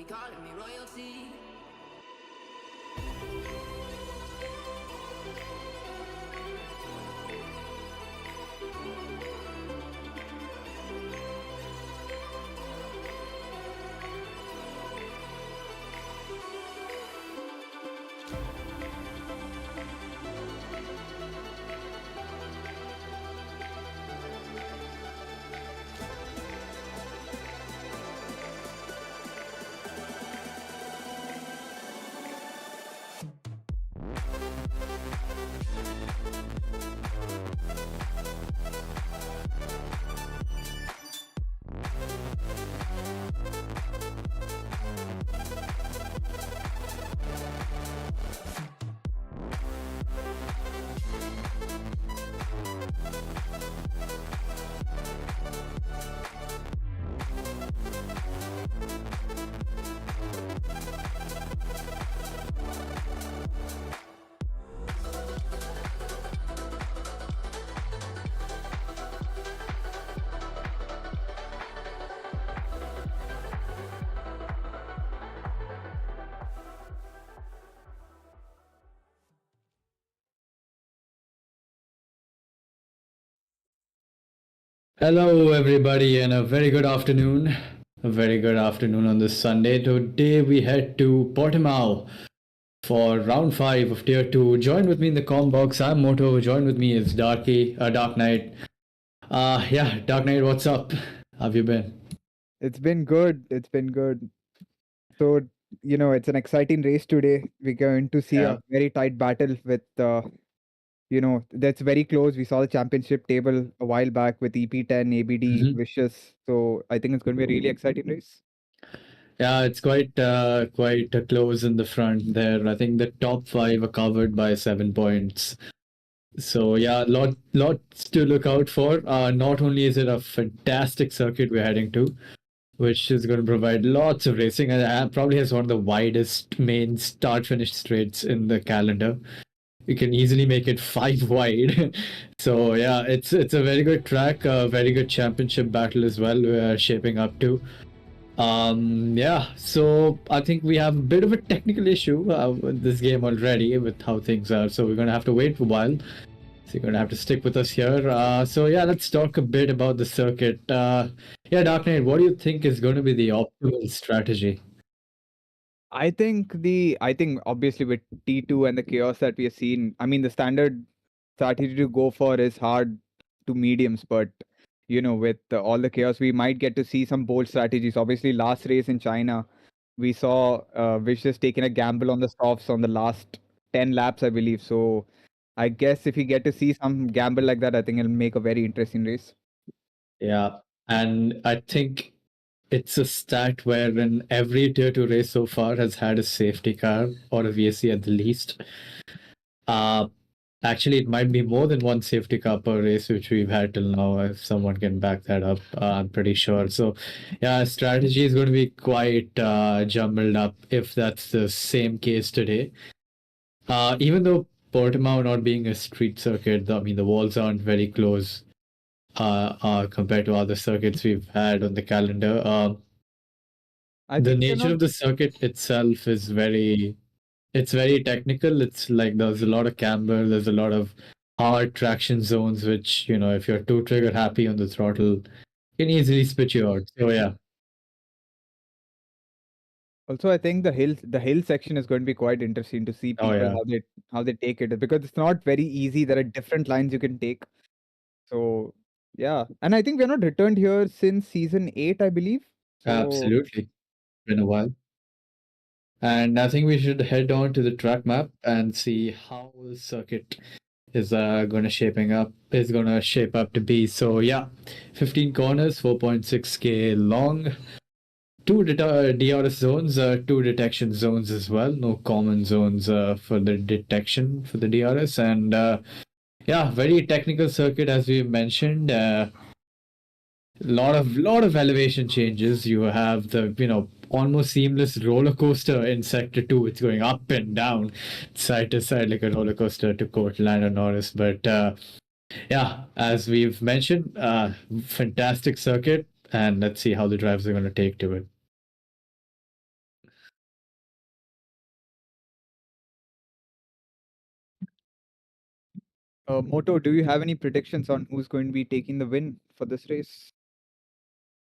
calling me royalty. Hello, everybody, and a very good afternoon. A very good afternoon on this Sunday. Today we head to Portimao for round 5 of Tier 2. Join with me in the com box. I'm Moto. Join with me is Dark Knight. Dark Knight, what's up? How have you been? It's been good. It's been good. So, it's an exciting race today. We're going to see Yeah. a very tight battle with, that's very close. We saw the championship table a while back with EP10, ABD, Mhm. Vicious. So, I think it's going to be a really exciting race. Yeah, it's quite close in the front there. I think the top 5 are covered by 7 points. So yeah, lots to look out for. Not only is it a fantastic circuit we're heading to, which is going to provide lots of racing and probably has one of the widest main start-finish straights in the calendar. You can easily make it 5 wide. So yeah, it's a very good track, a very good championship battle as well we're shaping up to. So I think we have a bit of a technical issue with this game already with how things are. So we're going to have to wait for a while. So you're going to have to stick with us here. Let's talk a bit about the circuit. Dark Knight, what do you think is going to be the optimal strategy? I think obviously with T2 and the chaos that we have seen, I mean, the standard strategy to go for is hard to mediums, but with all the chaos, we might get to see some bold strategies. Obviously, last race in China, we saw Vicious taking a gamble on the softs on the last 10 laps, I believe. So I guess if we get to see some gamble like that, I think it'll make a very interesting race. Yeah, and I think it's a stat wherein every tier 2 race so far has had a safety car or a VSC at the least. Actually, it might be more than one safety car per race, which we've had till now, if someone can back that up. I'm pretty sure. So, yeah, strategy is going to be quite jumbled up if that's the same case today. Even though Portimao not being a street circuit, I mean, the walls aren't very close compared to other circuits we've had on the calendar. The nature of the circuit itself is it's very technical. It's like there's a lot of camber, there's a lot of hard traction zones, which, if you're too trigger happy on the throttle, can easily spit you out. So, yeah. Also, I think the hill section is going to be quite interesting to see Oh, people yeah. how they take it, because it's not very easy. There are different lines you can take. So yeah, and I think we're not returned here since season 8, I believe. So Absolutely. Been a while. And I think we should head on to the track map and see how the circuit is going to shape up to be. So yeah, 15 corners, 4.6k long, two DRS zones, two detection zones as well. No common zones for the detection for the DRS, and very technical circuit as we mentioned. Lot of elevation changes. You have the almost seamless roller coaster in sector 2. It's going up and down, side to side like a roller coaster to quote Lando Norris. But as we've mentioned, fantastic circuit, and let's see how the drivers are going to take to it. Moto, do you have any predictions on who's going to be taking the win for this race?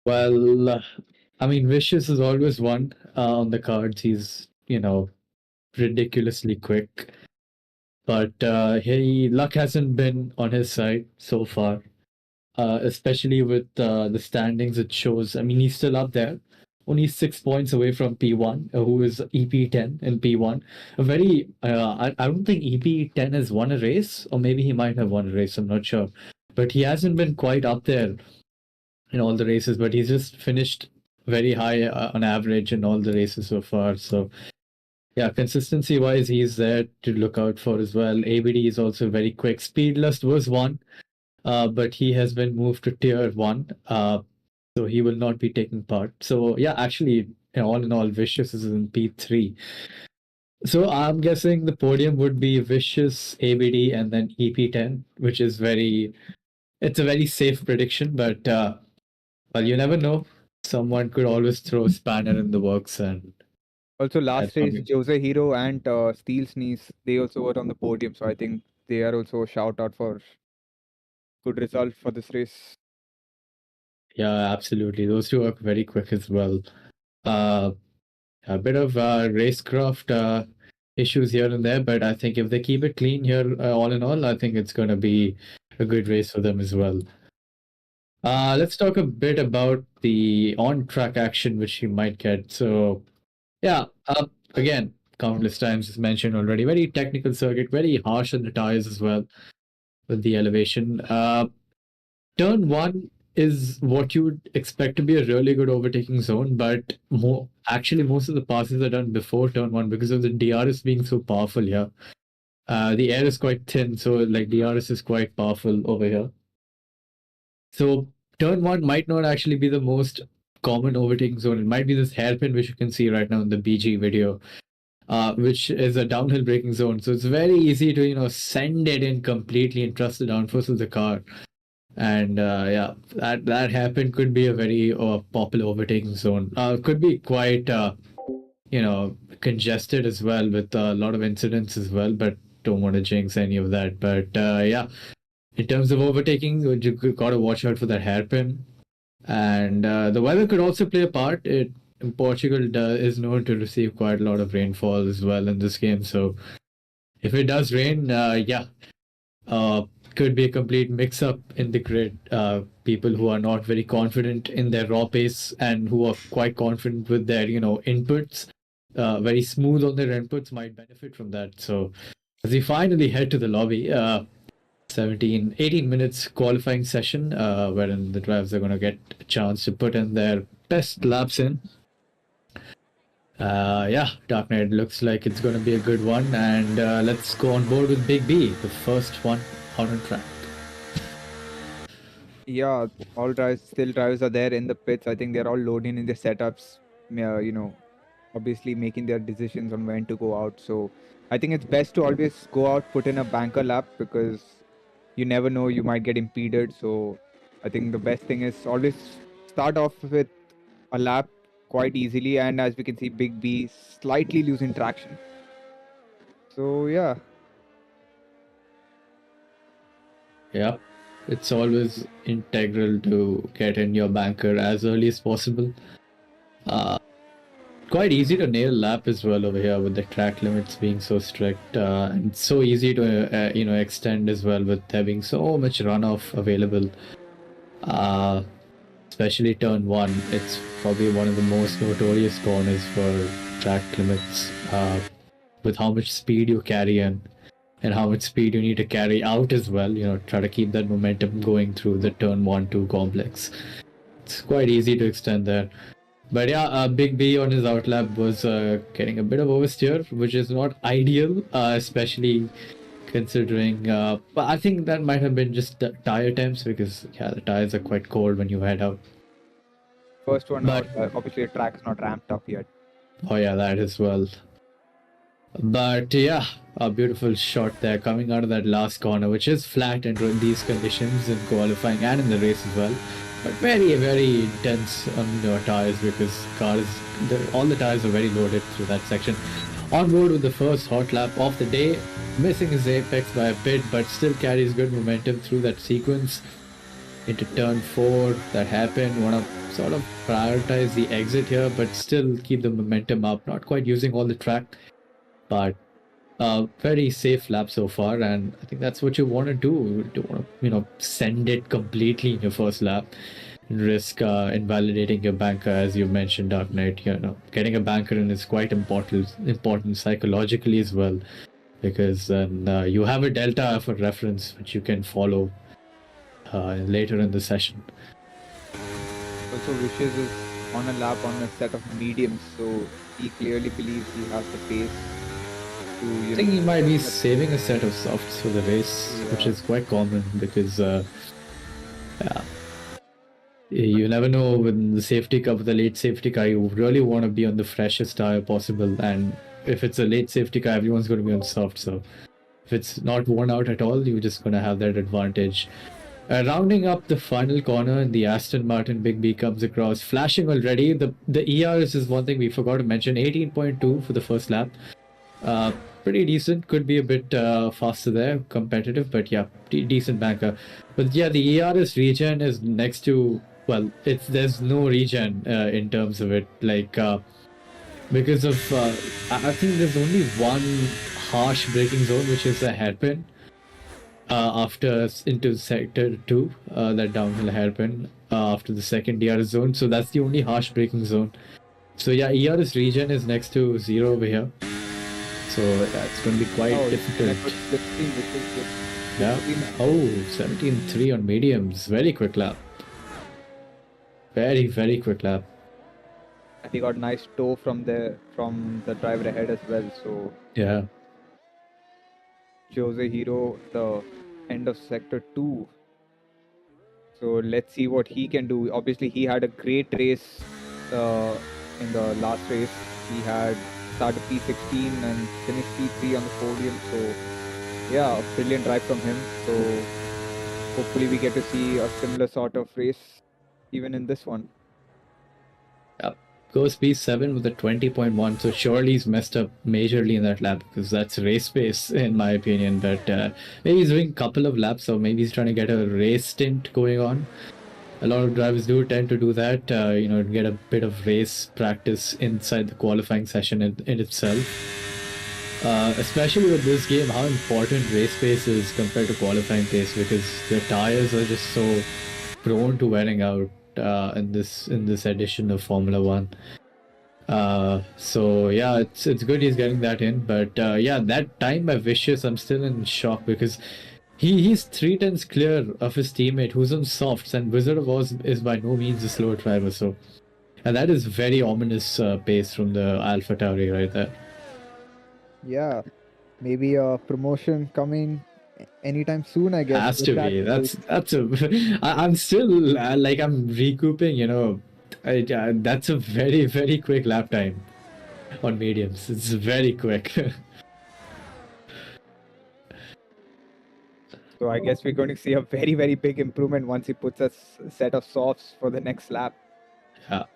Well, I mean, Vicious is always one on the cards. He's, ridiculously quick. But luck hasn't been on his side so far, especially with the standings. It shows, I mean, he's still up there, only 6 points away from P1, who is EP10 in P1. A very, I don't think EP10 has won a race, or maybe he might have won a race, I'm not sure. But he hasn't been quite up there in all the races, but he's just finished very high on average in all the races so far. So yeah, consistency wise, he's there to look out for as well. ABD is also very quick. Speedlust was one, but he has been moved to tier 1, so he will not be taking part. So yeah, actually, all in all, Vicious is in P3. So I'm guessing the podium would be Vicious, ABD, and then EP10, which is it's a very safe prediction, but well, you never know. Someone could always throw a spanner in the works, and Also, last race, probably. Jose Hero and Steel Sneeze, they also were on the podium. So I think they are also a shout out for good result for this race. Yeah, absolutely. Those two are very quick as well. Uh, a bit of racecraft issues here and there, but I think if they keep it clean here, all in all, I think it's going to be a good race for them as well. Let's talk a bit about the on-track action which you might get. So, yeah, again, countless times as mentioned already, very technical circuit, very harsh on the tires as well with the elevation. Turn 1 is what you would expect to be a really good overtaking zone, but most of the passes are done before turn 1 because of the DRS being so powerful here. The air is quite thin, so like DRS is quite powerful over here. So turn 1 might not actually be the most common overtaking zone. It might be this hairpin which you can see right now in the BG video, which is a downhill braking zone. So it's very easy to send it in completely and trust the downforce of the car. And yeah, that happen could be a very popular overtaking zone. Could be quite congested as well with a lot of incidents as well. But don't want to jinx any of that. But yeah, in terms of overtaking, you got to watch out for that hairpin. And the weather could also play a part. Portugal is known to receive quite a lot of rainfall as well in this game. So if it does rain, yeah. Could be a complete mix-up in the grid. People who are not very confident in their raw pace and who are quite confident with their, inputs, very smooth on their inputs, might benefit from that. So as we finally head to the lobby, 18 minutes qualifying session, wherein the drivers are going to get a chance to put in their best laps in. Yeah, Dark Knight looks like it's going to be a good one. And let's go on board with Big B, the first one on track. Yeah, all drivers are there in the pits. I think they're all loading in their setups, obviously making their decisions on when to go out. So I think it's best to always go out, put in a banker lap, because you never know, you might get impeded. So I think the best thing is always start off with a lap quite easily. And as we can see, Big B slightly losing traction. So yeah. Yeah, it's always integral to get in your banker as early as possible. Quite easy to nail lap as well over here with the track limits being so strict, and so easy to extend as well with having so much runoff available. Especially turn 1, it's probably one of the most notorious corners for track limits, with how much speed you carry in and how much speed you need to carry out as well. Try to keep that momentum going through the turn 1-2 complex. It's quite easy to extend there. But yeah, Big B on his outlap was getting a bit of oversteer, which is not ideal, especially considering. But I think that might have been just the tire temps, because yeah, the tires are quite cold when you head out. First one out, obviously the track's not ramped up yet. Oh yeah, that as well. But yeah, a beautiful shot there coming out of that last corner, which is flat under these conditions in qualifying and in the race as well. But very, very intense on your tires, because all the tires are very loaded through that section. On board with the first hot lap of the day, missing his apex by a bit, but still carries good momentum through that sequence. Into turn 4, that happened. Want to sort of prioritize the exit here, but still keep the momentum up. Not quite using all the track, but very safe lap so far, and I think that's what you want to do. You don't want to, send it completely in your first lap and risk invalidating your banker, as you mentioned, Dark Knight. Getting a banker in is quite important psychologically as well, because you have a delta for reference which you can follow later in the session. Also, Wishes is on a lap on a set of mediums, so he clearly believes he has the pace to. I think he might be saving a set of softs for the race, which is quite common because, you never know with the safety car, with the late safety car, you really want to be on the freshest tire possible. And if it's a late safety car, everyone's going to be on soft. So if it's not worn out at all, you're just going to have that advantage. Rounding up the final corner, the Aston Martin Big B comes across, flashing already. The ERS is one thing we forgot to mention, 18.2 for the first lap. Pretty decent, could be a bit faster there, competitive, but yeah, decent banker. But yeah, the ERS regen is next to, well, there's no regen in terms of it, like because of I think there's only one harsh braking zone, which is a hairpin. After into sector 2, that downhill hairpin after the second ERS zone, so that's the only harsh braking zone. So yeah, ERS regen is next to 0 over here, so yeah, it's going to be quite difficult. Yeah. 17.3 on mediums. Very quick lap. Very quick lap. And he got nice toe from the driver ahead as well. So yeah, Jose Hero, the end of sector 2. So let's see what he can do. Obviously, he had a great race in the last race. He had started P16 and finished P3 on the podium. So yeah, a brilliant drive from him. So hopefully we get to see a similar sort of race even in this one. Yeah, goes P7 with a 20.1. So surely he's messed up majorly in that lap, because that's race pace in my opinion. But maybe he's doing a couple of laps, or maybe he's trying to get a race stint going on. A lot of drivers do tend to do that, get a bit of race practice inside the qualifying session in itself. Especially with this game, how important race pace is compared to qualifying pace, because the tires are just so prone to wearing out in this edition of Formula One. So yeah, it's good he's getting that in, but yeah, that time by Vicious, I'm still in shock, because he's 3 tenths clear of his teammate who's on softs, and Wizard of Oz is by no means a slow driver. So, and that is very ominous pace from the Alpha Tauri right there. Yeah, maybe a promotion coming anytime soon, I guess. Has to be. That's a. I'm still like, I'm recouping. That's a very quick lap time on mediums. It's very quick. So I guess we're going to see a very big improvement once he puts a set of softs for the next lap. Yeah.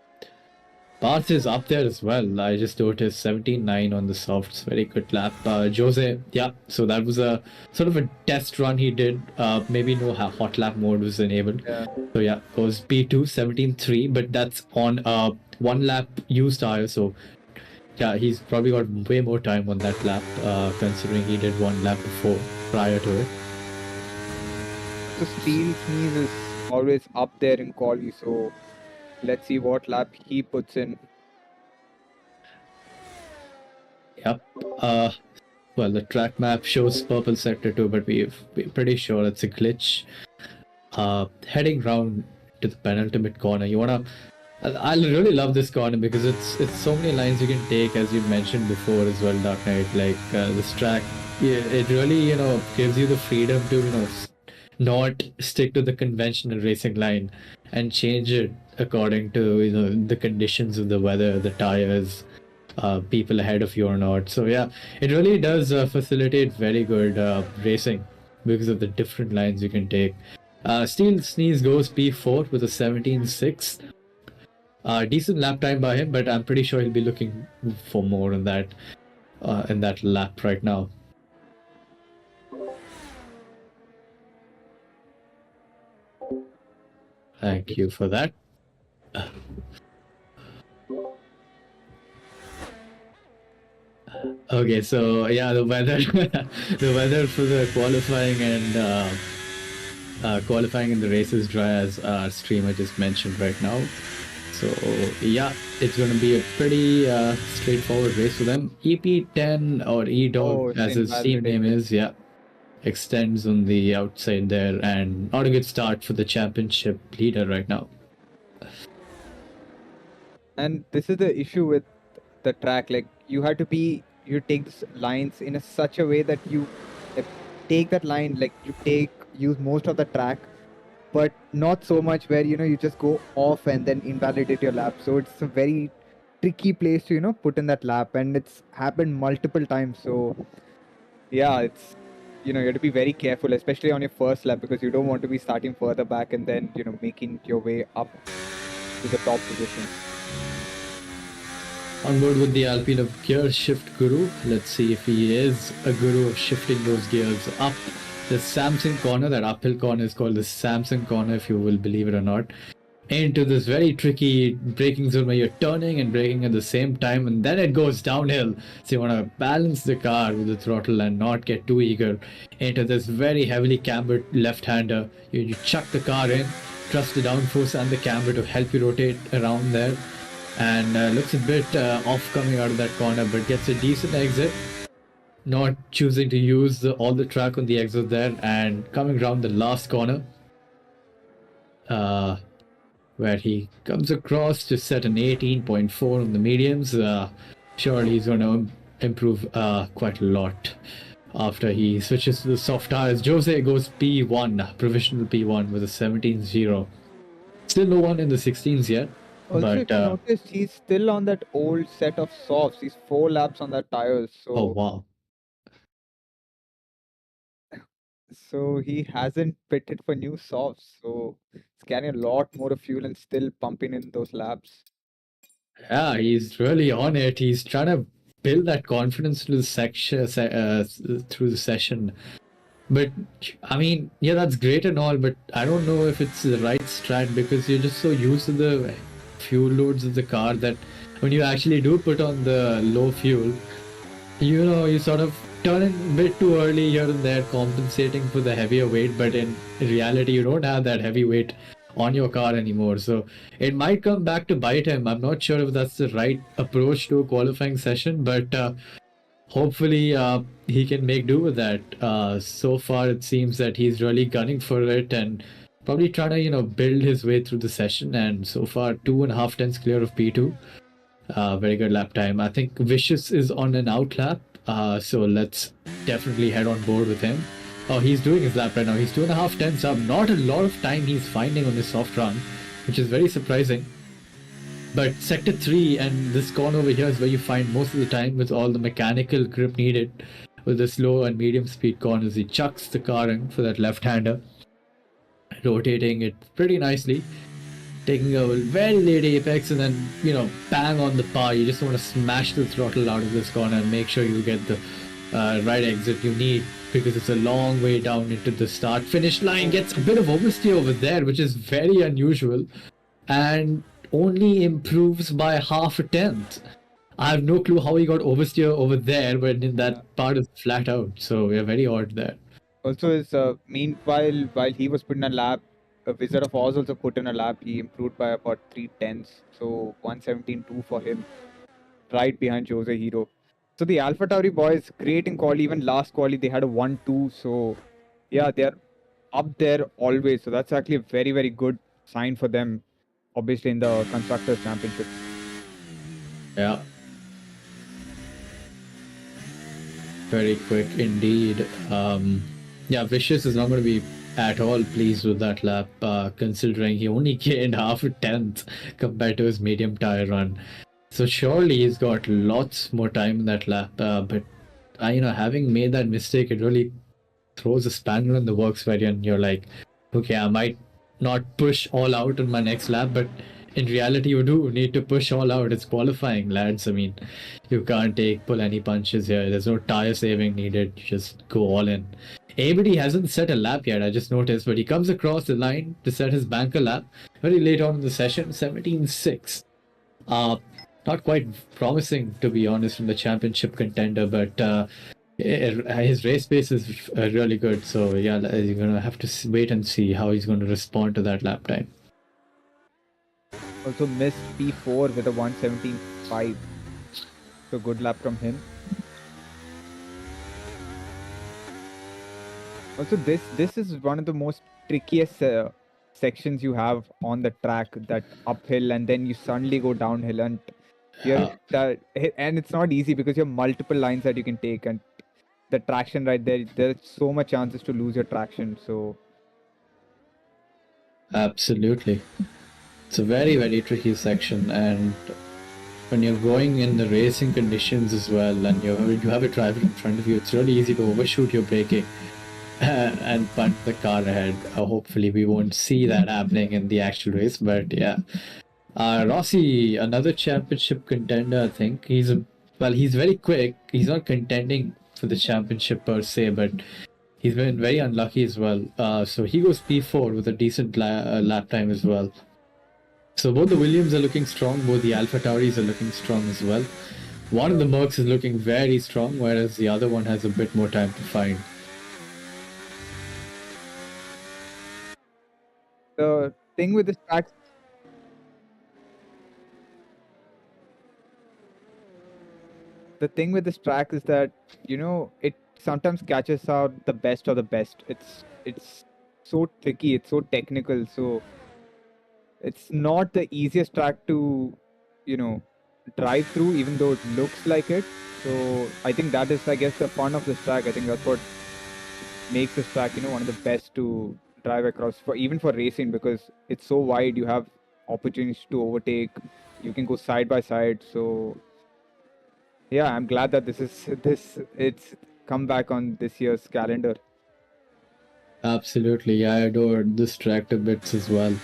Barth is up there as well. I just noticed 17.9 on the softs. Very good lap. Jose, yeah. So that was a sort of a test run he did. Maybe no hot lap mode was enabled. Yeah. So yeah, goes P2 17.3, but that's on 1 lap used tire. So yeah, he's probably got way more time on that lap, considering he did 1 lap before prior to it. So Steel Sneeze is always up there in quali, so let's see what lap he puts in. Yep. Well, the track map shows purple sector 2, but we're pretty sure it's a glitch. Heading round to the penultimate corner, you wanna. I really love this corner because it's so many lines you can take, as you mentioned before as well, Dark Knight. Like this track, it really gives you the freedom to not stick to the conventional racing line and change it according to the conditions of the weather, the tires, people ahead of you or not. So yeah, it really does facilitate very good racing because of the different lines you can take. Steel Sneeze goes P4 with a 17.6. Decent lap time by him, but I'm pretty sure he'll be looking for more on that. in that lap right now. Thank you for that. Okay, so yeah, the weather, the weather for the qualifying and qualifying in the race is dry, as our streamer just mentioned right now. So yeah, it's going to be a pretty straightforward race for them. EP10 or E-Dog, as his team name is, yeah, extends on the outside there, and not a good start for the championship leader right now. And this is the issue with the track. Like, you take these lines in such a way that you take that line, like use most of the track, but not so much where you just go off and then invalidate your lap. So it's a very tricky place to put in that lap, and it's happened multiple times. So yeah, it's you have to be very careful, especially on your first lap, because you don't want to be starting further back and then making your way up to the top position. On board with the Alpine of gear shift guru. Let's see if he is a guru of shifting those gears up. The Samsung corner, that uphill corner, is called the Samsung corner, if you will believe it or not, into this very tricky braking zone where you're turning and braking at the same time, and then it goes downhill. So you want to balance the car with the throttle and not get too eager into this very heavily cambered left-hander. You chuck the car in, trust the downforce and the camber to help you rotate around there, and looks a bit off coming out of that corner, but gets a decent exit, not choosing to use all the track on the exit there, and coming around the last corner, where he comes across to set an 18.4 on the mediums. Surely he's going to improve quite a lot after he switches to the soft tires. Jose goes P1, provisional P1 with a 17.0. Still no one in the 16s yet. Also, But if you notice, he's still on that old set of softs. He's 4 laps on that tires. So, oh wow. So he hasn't pitted for new softs. So he's carrying a lot more fuel and still pumping in those laps. Yeah, he's really on it. He's trying to build that confidence through the session. But I mean, yeah, that's great and all, but I don't know if it's the right strat, because you're just so used to the fuel loads of the car that when you actually do put on the low fuel, you sort of turn in a bit too early here and there, compensating for the heavier weight, but in reality you don't have that heavy weight on your car anymore. So it might come back to bite him. I'm not sure if that's the right approach to a qualifying session, but hopefully he can make do with that. So far it seems that he's really gunning for it and probably trying to build his way through the session, and so far 2.5 tenths clear of P2. Very good lap time. I think Vicious is on an out lap, so let's definitely head on board with him. Oh, he's doing his lap right now. He's 2.5 tenths up. Not a lot of time he's finding on this soft run, which is very surprising. But sector 3 and this corner over here is where you find most of the time with all the mechanical grip needed with the slow and medium speed corners. He chucks the car in for that left-hander, rotating it pretty nicely, taking a very late apex, and then bang on the power. You just want to smash the throttle out of this corner and make sure you get the right exit you need, because it's a long way down into the start finish line. Gets a bit of oversteer over there, which is very unusual, and only improves by 0.5 tenth. I have no clue how he got oversteer over there when in that part is flat out. So we're very odd there. Also, meanwhile, while he was putting a lap, a Wizard of Oz also put in a lap. He improved by about 3 tenths. So 117.2 for him, right behind Jose Hero. So the AlphaTauri boys, great in quali. Even last quali, they had a 1-2. So yeah, they're up there always. So that's actually a very, very good sign for them, obviously, in the Constructors' Championship. Yeah. Very quick indeed. Yeah, Vicious is not going to be at all pleased with that lap, considering he only gained 0.5 tenth compared to his medium tire run. So surely he's got lots more time in that lap, but having made that mistake, it really throws a spanner in the works where you're like, okay, I might not push all out on my next lap, but in reality, you do need to push all out. It's qualifying, lads. I mean, you can't pull any punches here. There's no tire saving needed. Just go all in. ABD hasn't set a lap yet, I just noticed, but he comes across the line to set his banker lap very late on in the session, 17.6. Not quite promising, to be honest, from the championship contender, but his race pace is really good. So yeah, you're gonna have to wait and see how he's going to respond to that lap time. Also missed P4 with a 117.5. So good lap from him. Also, this is one of the most trickiest sections you have on the track, that uphill, and then you suddenly go downhill, and and it's not easy because you have multiple lines that you can take, and the traction right there's so much chances to lose your traction. So absolutely, it's a very, very tricky section, and when you're going in the racing conditions as well, and you have a driver in front of you, it's really easy to overshoot your braking and punt the car ahead. Hopefully we won't see that happening in the actual race, but yeah. Rossi, another championship contender, I think. He's very quick. He's not contending for the championship per se, but he's been very unlucky as well. So he goes P4 with a decent lap time as well. So both the Williams are looking strong, both the Alpha Tauris are looking strong as well. One of the Mercs is looking very strong, whereas the other one has a bit more time to find. the thing with this track, is that it sometimes catches out the best of the best. It's so tricky. It's so technical. So it's not the easiest track to drive through, even though it looks like it. So I think that is, I guess, the fun of this track. I think that's what makes this track one of the best to drive across, even for racing, because it's so wide. You have opportunities to overtake. You can go side by side. So yeah, I'm glad that it's come back on this year's calendar. Absolutely, yeah, I adored this track to bits as well,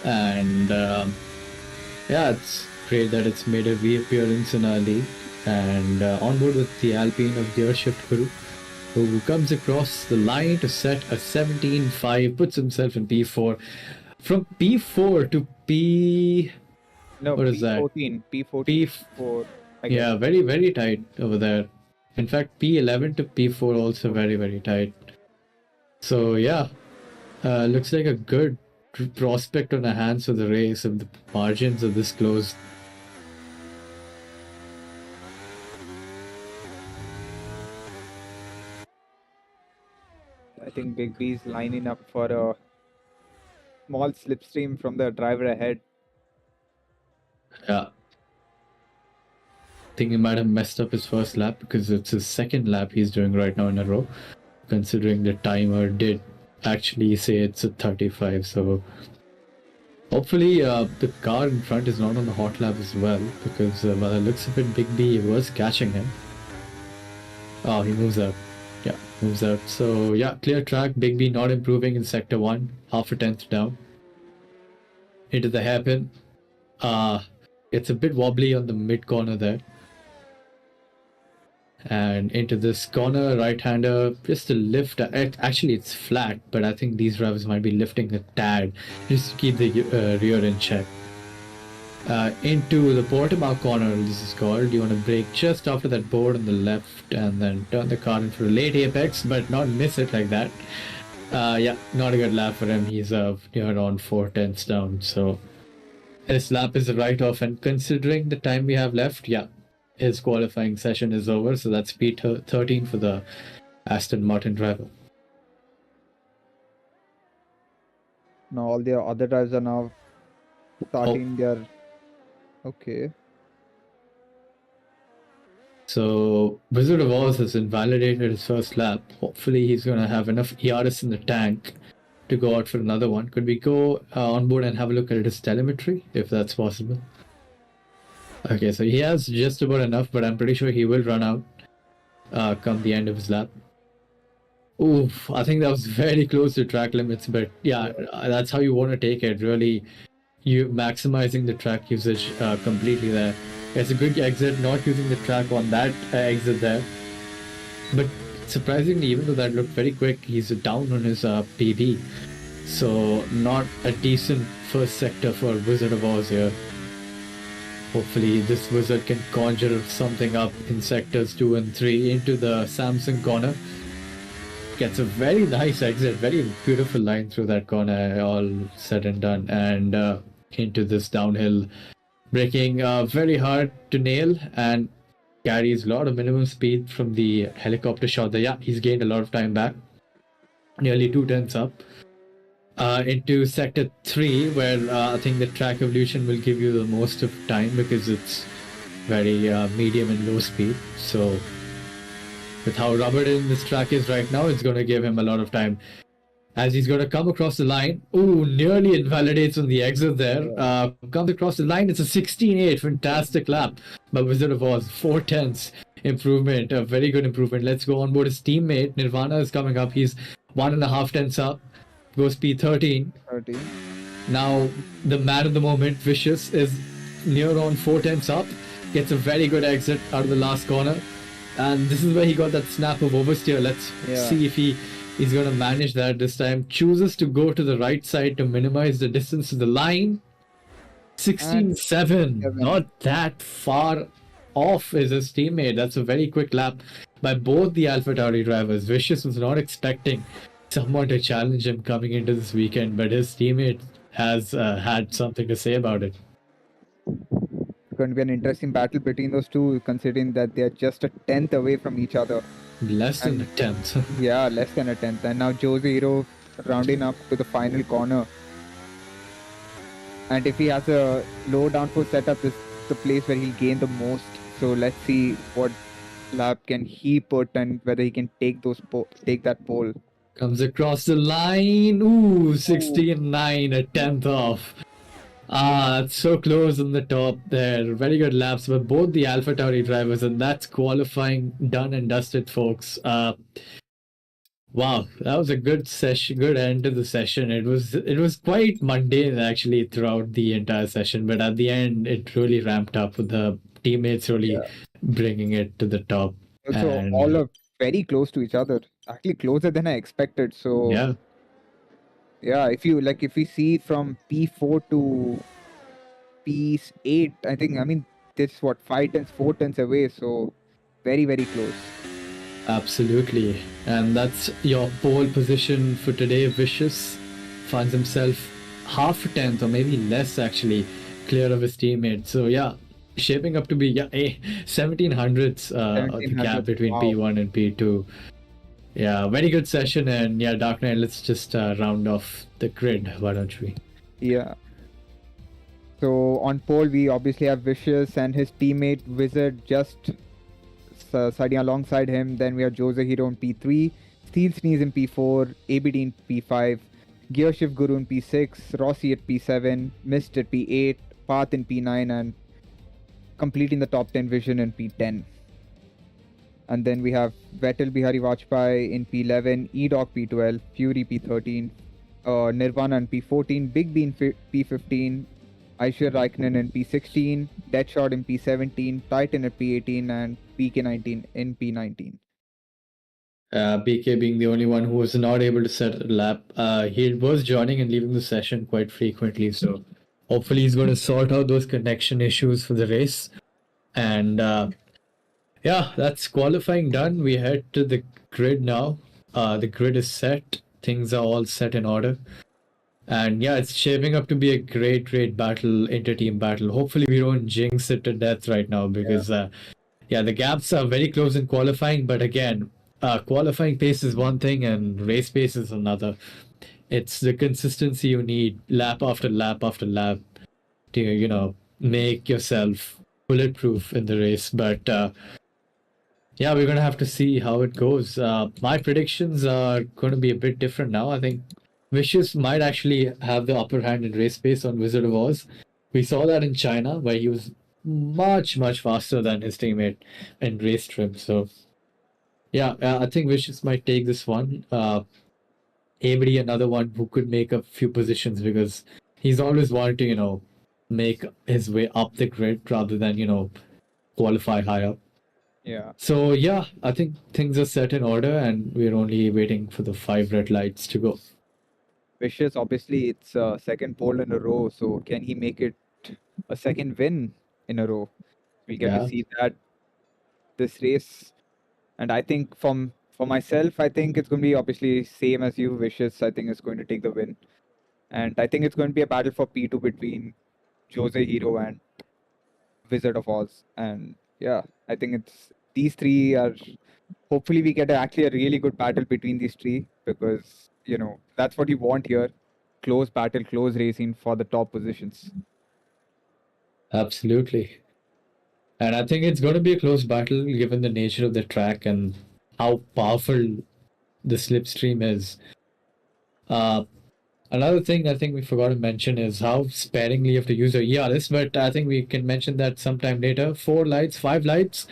and yeah, it's great that it's made a reappearance in our league, and on board with the Alpine of Gearshift Guru, who comes across the line to set a 17.5, puts himself in P4. From P4 to P... No, what is that? P14. P4. Yeah, very, very tight over there. In fact, P11 to P4 also very, very tight. So yeah, looks like a good prospect on the hands for the race if the margins are this close. I think Big B is lining up for a small slipstream from the driver ahead. Yeah. I think he might have messed up his first lap because it's his second lap he's doing right now in a row, considering the timer did actually say it's a 35. So hopefully the car in front is not on the hot lap as well, because by the looks of it, Big B was catching him. Oh, he moves out. Yeah, moves out. So yeah, clear track. Big B not improving in sector 1, half a tenth down. Into the hairpin. It's a bit wobbly on the mid corner there. And into this corner, right-hander, just a lift. Actually, it's flat, but I think these drivers might be lifting a tad just to keep the rear in check. Into the Portimal corner, this is called. You want to brake just after that board on the left and then turn the car in for a late apex, but not miss it like that. Yeah, not a good lap for him. He's near on 4 tenths down, so his lap is a write-off, and considering the time we have left, yeah, his qualifying session is over, so that's P13 for the Aston Martin driver. Now all the other drivers are now starting their... Okay. So Wizard of Oz has invalidated his first lap. Hopefully he's going to have enough ERS in the tank to go out for another one. Could we go on board and have a look at his telemetry, if that's possible? Okay, so he has just about enough, but I'm pretty sure he will run out come the end of his lap. Oof, I think that was very close to track limits, but yeah, that's how you want to take it. Really you maximizing the track usage completely there. It's a good exit, not using the track on that exit there. But surprisingly, even though that looked very quick, he's down on his PB. So not a decent first sector for Wizard of Oz here. Hopefully this wizard can conjure something up in sectors 2 and 3 into the Samsung corner. Gets a very nice exit, very beautiful line through that corner, all said and done, and into this downhill, braking very hard to nail, and carries a lot of minimum speed from the helicopter shot there. Yeah, he's gained a lot of time back, nearly 2 tenths up. Into sector 3, where I think the track evolution will give you the most of time because it's very medium and low speed. So with how rubbered in this track is right now, it's going to give him a lot of time. As he's going to come across the line, nearly invalidates on the exit there. Comes across the line, it's a 16.8, fantastic lap by Wizard of Oz, 4 tenths improvement, a very good improvement. Let's go on board his teammate. Nirvana is coming up, he's 1.5 tenths up. Goes P13. Now the man of the moment, Vicious, is near on 4 tenths up. Gets a very good exit out of the last corner, and this is where he got that snap of oversteer. Let's see if he's going to manage that this time. Chooses to go to the right side to minimize the distance to the line. 16.7, not that far off is his teammate. That's a very quick lap by both the AlphaTauri drivers. Vicious was not expecting someone to challenge him coming into this weekend, but his teammate has had something to say about it. It's going to be an interesting battle between those two, considering that they are just a tenth away from each other. Less than a tenth. Yeah, less than a tenth. And now Jose Hero rounding up to the final corner. And if he has a low downforce setup, this is the place where he'll gain the most. So let's see what lap can he put and whether he can take that pole. Comes across the line. 16.9, a tenth off. It's so close on the top there. Very good laps by both the AlphaTauri drivers, and that's qualifying done and dusted, folks. Wow, that was a good session, good end to the session. It was quite mundane actually throughout the entire session, but at the end it really ramped up with the teammates really bringing it to the top. So all are very close to each other. Actually closer than I expected. So if we see from P4 to P8, I mean this is what 4 tenths away, so very, very close. Absolutely. And that's your pole position for today. Vicious finds himself half a tenth or maybe less actually clear of his teammate. So yeah, shaping up to be 1700ths of the gap between P1 and P2. Yeah, very good session. And yeah, Dark Knight, let's just round off the grid, why don't we? Yeah. So on pole, we obviously have Vicious and his teammate Wizard just siding alongside him. Then we have Jose Hero in P3, Steel Sneeze in P4, ABD in P5, Gear Shift Guru in P6, Rossi at P7, Mist at P8, Path in P9, and completing the top 10 vision in P10. And then we have Vettel Bihari Vajpayee in P11, E-Dog P12, Fury P13, Nirvana in P14, Big B in P15, Aishwarya Raikkonen in P16, Deadshot in P17, Titan at P18, and PK19 in P19. BK being the only one who was not able to set a lap. He was joining and leaving the session quite frequently, so hopefully he's going to sort out those connection issues for the race. And yeah, that's qualifying done. We head to the grid now. The grid is set. Things are all set in order. And yeah, it's shaping up to be a great battle, inter-team battle. Hopefully we don't jinx it to death right now because the gaps are very close in qualifying. But again, qualifying pace is one thing and race pace is another. It's the consistency you need lap after lap after lap to, make yourself bulletproof in the race. But yeah, we're going to have to see how it goes. My predictions are going to be a bit different now. I think Vicious might actually have the upper hand in race pace on Wizard of Oz. We saw that in China where he was much faster than his teammate in race trim. So yeah, I think Vicious might take this one. ABD, another one who could make a few positions because he's always wanted to, make his way up the grid rather than, qualify higher. Yeah. So yeah, I think things are set in order, and we're only waiting for the 5 red lights to go. Vicious, obviously, it's second pole in a row. So can he make it a second win in a row? We'll get to Yeah. see that this race. And I think for myself, I think it's going to be obviously same as you, Vicious. I think it's going to take the win. And I think it's going to be a battle for P2 between Jose Hero and Wizard of Oz. And yeah, I think it's these three are hopefully we get actually a really good battle between these three, because that's what you want here. Close battle, close racing for the top positions. Absolutely. And I think it's going to be a close battle given the nature of the track and how powerful the slipstream is. Another thing I think we forgot to mention is how sparingly you have to use your ERS, but I think we can mention that sometime later. 4 lights, 5 lights,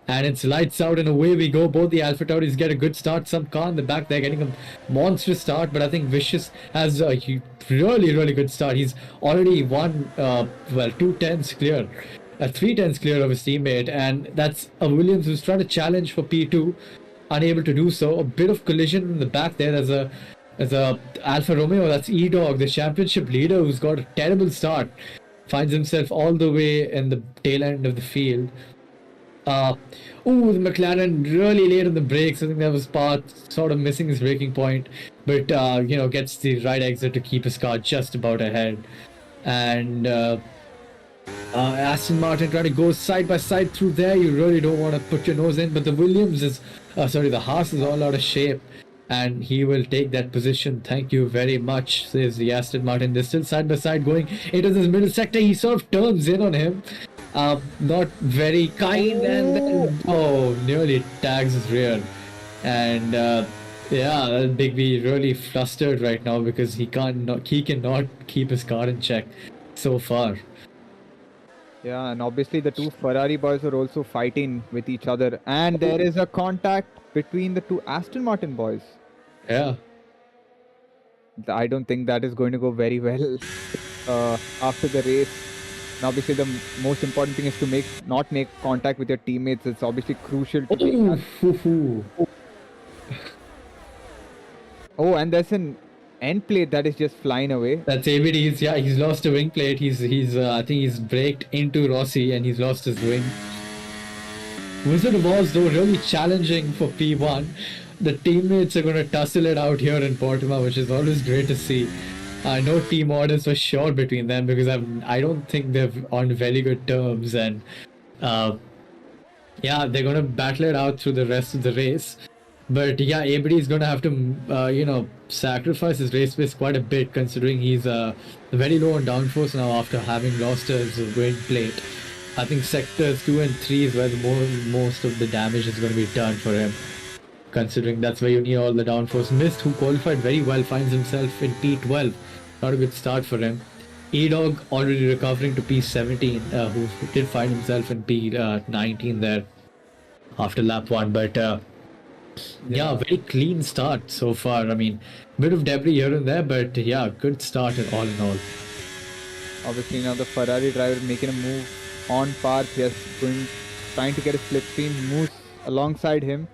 and it's lights out and away we go. Both the Alpha Tauris get a good start. Some car in the back, they're getting a monstrous start, but I think Vicious has a really, really good start. He's already won, 2 tenths clear. 3 tenths clear of his teammate, and that's a Williams who's trying to challenge for P2, unable to do so. A bit of collision in the back there as a Alfa Romeo. That's E-Dog, the championship leader, who's got a terrible start, finds himself all the way in the tail end of the field. The McLaren really late on the brakes. I think that was part sort of missing his braking point, but gets the right exit to keep his car just about ahead. And Aston Martin trying to go side by side through there. You really don't want to put your nose in, but the the Haas is all out of shape, and he will take that position. Thank you very much, says the Aston Martin. They're still side by side going into this middle sector. He sort of turns in on him. Not very kind, and then nearly tags his rear. And Big B really flustered right now because he cannot keep his car in check so far. Yeah, and obviously the two Ferrari boys are also fighting with each other, and there is a contact between the two Aston Martin boys. Yeah. I don't think that is going to go very well after the race. And obviously, the most important thing is to not make contact with your teammates. It's obviously crucial to make. Oh, and there's an end plate that is just flying away. That's ABD's. Yeah, he's lost a wing plate. He's I think he's braked into Rossi and he's lost his wing. Wizard of Oz, though, really challenging for P1. The teammates are going to tussle it out here in Portuguese, which is always great to see. No team orders for sure between them because I don't think they're on very good terms, and they're going to battle it out through the rest of the race. But yeah, ABD is going to have to sacrifice his race pace quite a bit, considering he's very low on downforce now after having lost his wing plate. I think sectors 2 and 3 is where most of the damage is going to be done for him, considering that's where you need all the downforce. Mist, who qualified very well, finds himself in P12. Not a good start for him. E-Dog already recovering to P17, who did find himself in P19 there after lap 1. But very clean start so far. I mean, bit of debris here and there, but yeah, good start all in all. Obviously, now the Ferrari driver making a move on path, just trying to get a slipstream, moves alongside him.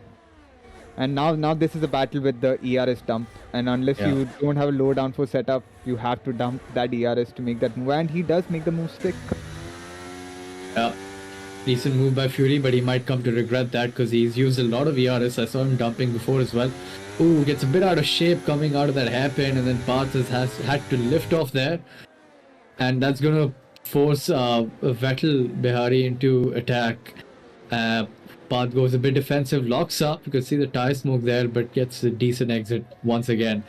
And now this is a battle with the ERS dump. And unless you don't have a low downforce setup, you have to dump that ERS to make that move. And he does make the move stick. Yeah. Decent move by Fury, but he might come to regret that because he's used a lot of ERS. I saw him dumping before as well. Ooh, gets a bit out of shape coming out of that hairpin, and then Parth has had to lift off there. And that's going to force Vettel Behari into attack. Path goes a bit defensive, locks up. You can see the tire smoke there, but gets a decent exit once again.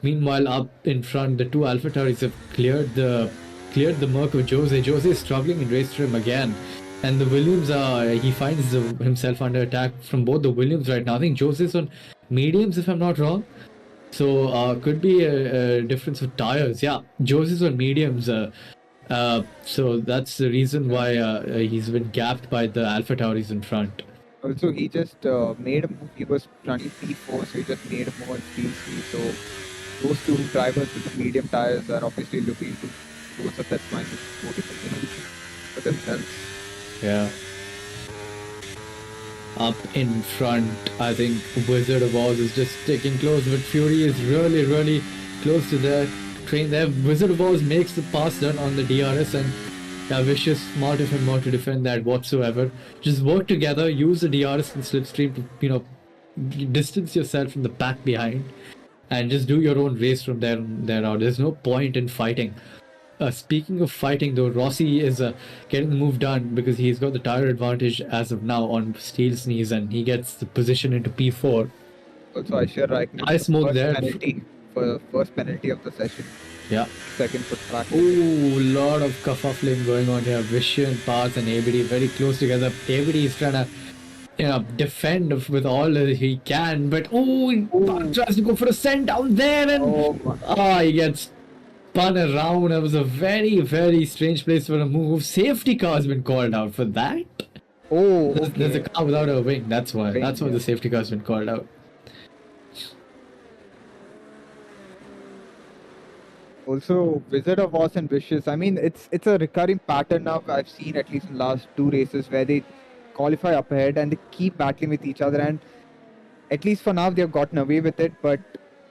Meanwhile, up in front, the two Alpha Tauris have cleared the Merc of Jose. Jose is struggling in race trim again. And the Williams, he finds himself under attack from both the Williams right now. I think Jose's on mediums, if I'm not wrong. So could be a difference of tires. Yeah, Jose's on mediums. So that's the reason why he's been gapped by the Alpha Tauris in front. Also, he just made a move. He was running P4, so he just made a move on P3. So those two drivers with the medium tires are obviously looking to close up that minus 40 position for themselves. Yeah. Up in front, I think Wizard of Oz is just sticking close, but Fury is really, really close to the train there. Wizard of Oz makes the pass done on the DRS, and Vicious, smart of him not to defend that whatsoever. Just work together, use the DRS and Slipstream to, distance yourself from the pack behind, and just do your own race from there out. There's no point in fighting. Speaking of fighting, though, Rossi is getting the move done because he's got the tire advantage as of now on Steel's knees, and he gets the position into P4. Also, I share right now. I smoke there. First penalty of the session. Yeah. Second for track. Oh, lot of kerfuffling going on here. Vision, Parth, and ABD very close together. ABD is trying to defend with all that he can, but Parth tries to go for a send down there, and he gets spun around. It was a very, very strange place for a move. Safety car has been called out for that. There's a car without a wing. That's why. That's why the safety car has been called out. Also, Wizard of Oz and Vicious. I mean, it's a recurring pattern now. I've seen at least in the last 2 races where they qualify up ahead and they keep battling with each other. And at least for now, they've gotten away with it. But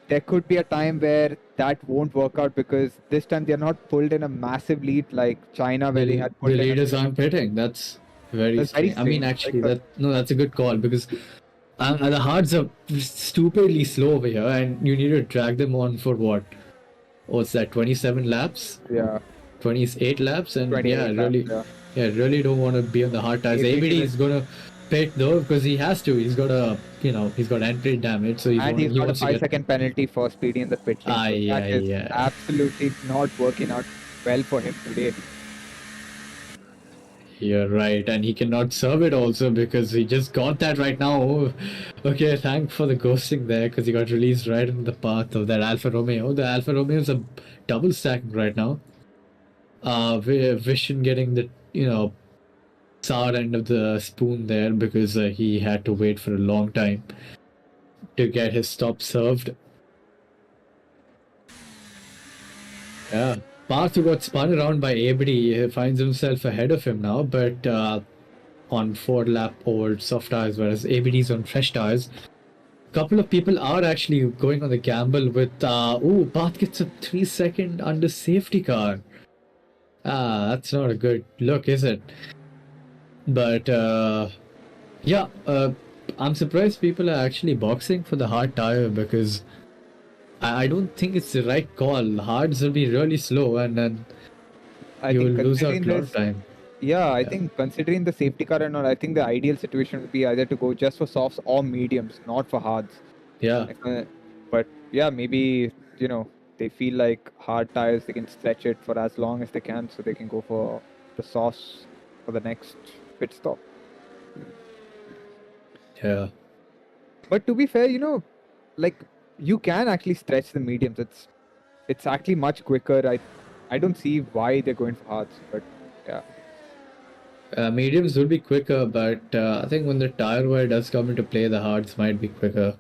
there could be a time where that won't work out because this time they're not pulled in a massive lead like China, where they had pulled the leaders aren't pitting. That's very strange. I mean, actually, that's a good call because the hards are stupidly slow over here, and you need to drag them on for what? What's that? 27 laps? Yeah. 28 laps, and really don't want to be on the hard tires. ABD is gonna pit though because he has to. He's got he's got entry damage, so he's got a 5-second penalty for speeding in the pit lane. That is absolutely not working out well for him today. You're right, and he cannot serve it also because he just got that right now. Okay, thank for the ghosting there because he got released right in the path of that Alfa Romeo. The Alfa Romeo is a double stacking right now. Vision getting the sour end of the spoon there because he had to wait for a long time to get his stop served. Yeah. Parth, who got spun around by ABD, finds himself ahead of him now, but on 4-lap old soft tires, whereas ABD's on fresh tires. A couple of people are actually going on the gamble with, Parth gets a 3-second under safety car. That's not a good look, is it? But, I'm surprised people are actually boxing for the hard tire because I don't think it's the right call. Hards will be really slow, and then you will lose out a lot of time. Yeah, I think considering the safety car and all, I think the ideal situation would be either to go just for softs or mediums, not for hards. Yeah. But yeah, maybe, they feel like hard tires, they can stretch it for as long as they can, so they can go for the softs for the next pit stop. Yeah. But to be fair, you can actually stretch the mediums. It's actually much quicker. I don't see why they're going for hards, but yeah. Mediums will be quicker, but I think when the tire wear does come into play, the hards might be quicker.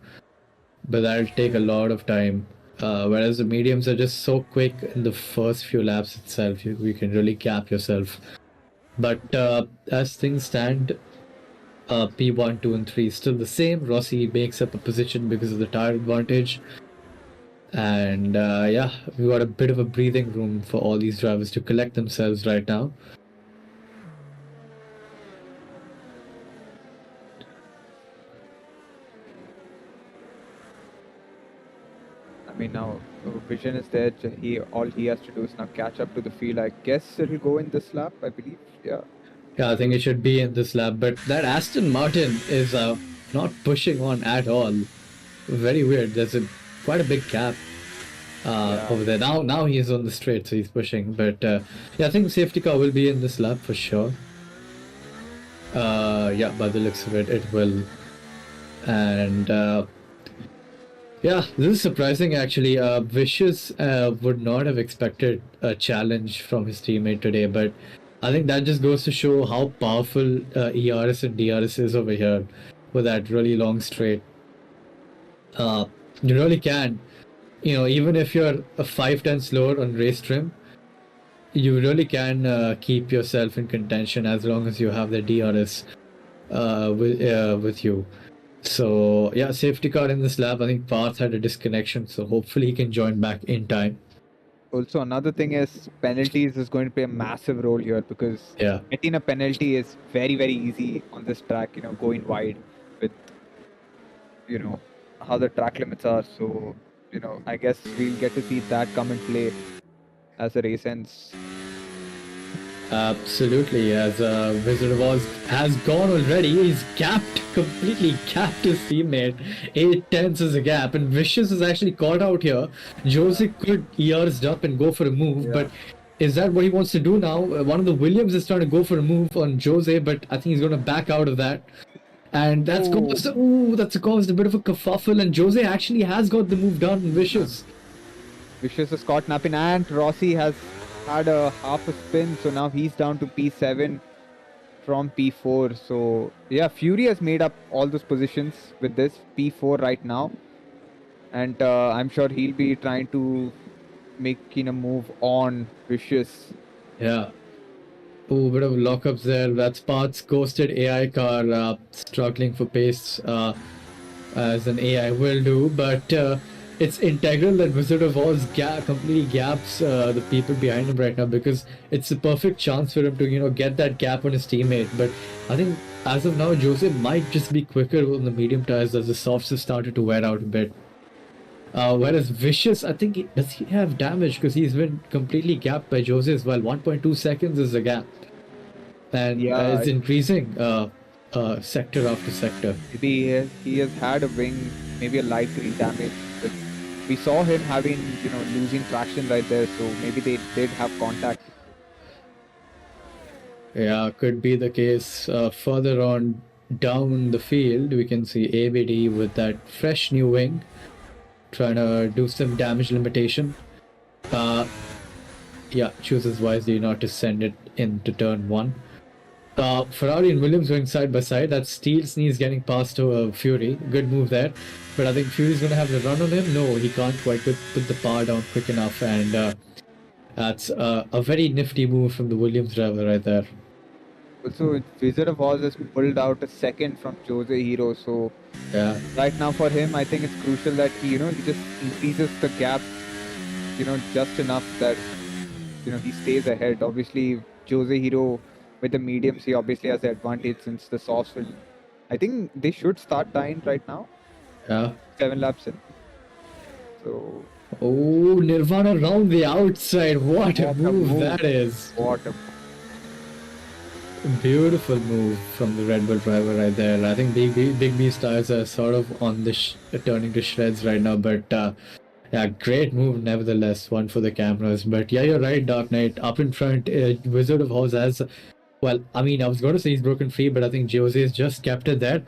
But that'll take a lot of time. Whereas the mediums are just so quick in the first few laps itself, you can really cap yourself. But as things stand, P1, 2, and 3 is still the same. Rossi makes up a position because of the tire advantage. And we've got a bit of a breathing room for all these drivers to collect themselves right now. I mean, now Vision is there. All he has to do is now catch up to the field. I guess it'll go in this lap, I believe. Yeah. Yeah, I think it should be in this lap, but that Aston Martin is not pushing on at all. Very weird. There's quite a big gap over there. Now he is on the straight, so he's pushing. But I think the safety car will be in this lap for sure. By the looks of it, it will. And this is surprising actually. Vicious would not have expected a challenge from his teammate today, but I think that just goes to show how powerful ERS and DRS is over here with that really long straight. You really can even if you're a 5 tenths lower on race trim, you really can keep yourself in contention as long as you have the DRS with you. So yeah, safety car in this lap. I think Parth had a disconnection, so hopefully he can join back in time. Also, another thing is penalties is going to play a massive role here because Yeah. getting a penalty is very, very easy on this track, going wide with, how the track limits are. So, I guess we'll get to see that come in play as the race ends. Absolutely, as Wizard of Oz has gone already, he's completely capped his teammate. 8 tenths is a gap, and Vicious is actually caught out here. Jose could ears up and go for a move, but is that what he wants to do now? One of the Williams is trying to go for a move on Jose, but I think he's going to back out of that. And that's caused a bit of a kerfuffle, and Jose actually has got the move done on Vicious. Vicious is caught napping, and Rossi has had a half a spin, so now he's down to P7 from P4. So yeah, Fury has made up all those positions with this P4 right now, and I'm sure he'll be trying to making a move on Vicious. Yeah. Oh, bit of lockups there. That's Parth's ghosted AI car struggling for pace as an AI will do, but it's integral that Wizard of Oz completely gaps the people behind him right now, because it's a perfect chance for him to get that gap on his teammate. But I think as of now, Jose might just be quicker on the medium tires as the softs have started to wear out a bit. Whereas Vicious, I think, does he have damage? Because he's been completely gapped by Jose as well. 1.2 seconds is the gap. And it's increasing sector after sector. Maybe he has had a wing, maybe a light wing damage. But we saw him having, losing traction right there. So maybe they did have contact. Yeah, could be the case. Further on down the field, we can see ABD with that fresh new wing, trying to do some damage limitation. Yeah, chooses wisely not to send it into turn 1. Ferrari and Williams going side by side. That's Steel Sneeze getting past Fury. Good move there. But I think Fury's going to have the run on him. No, he can't quite put the power down quick enough. And that's a very nifty move from the Williams driver right there. Also, Wizard of Oz has pulled out a second from Jose Hero. So yeah, right now for him, I think it's crucial that he just increases the gap, just enough that, he stays ahead. Obviously, Jose Hero with the mediums, he obviously has the advantage since the softs will. I think they should start tying right now. Yeah. 7 laps in. So. Oh, Nirvana round the outside. What a move that is. What a beautiful move from the Red Bull driver right there. I think Big B's tires are sort of on the turning to shreds right now, but yeah, great move nevertheless. One for the cameras. But yeah, you're right, Dark Knight. Up in front, Wizard of Oz has. Well, I mean, I was going to say he's broken free, but I think Jose has just kept it there.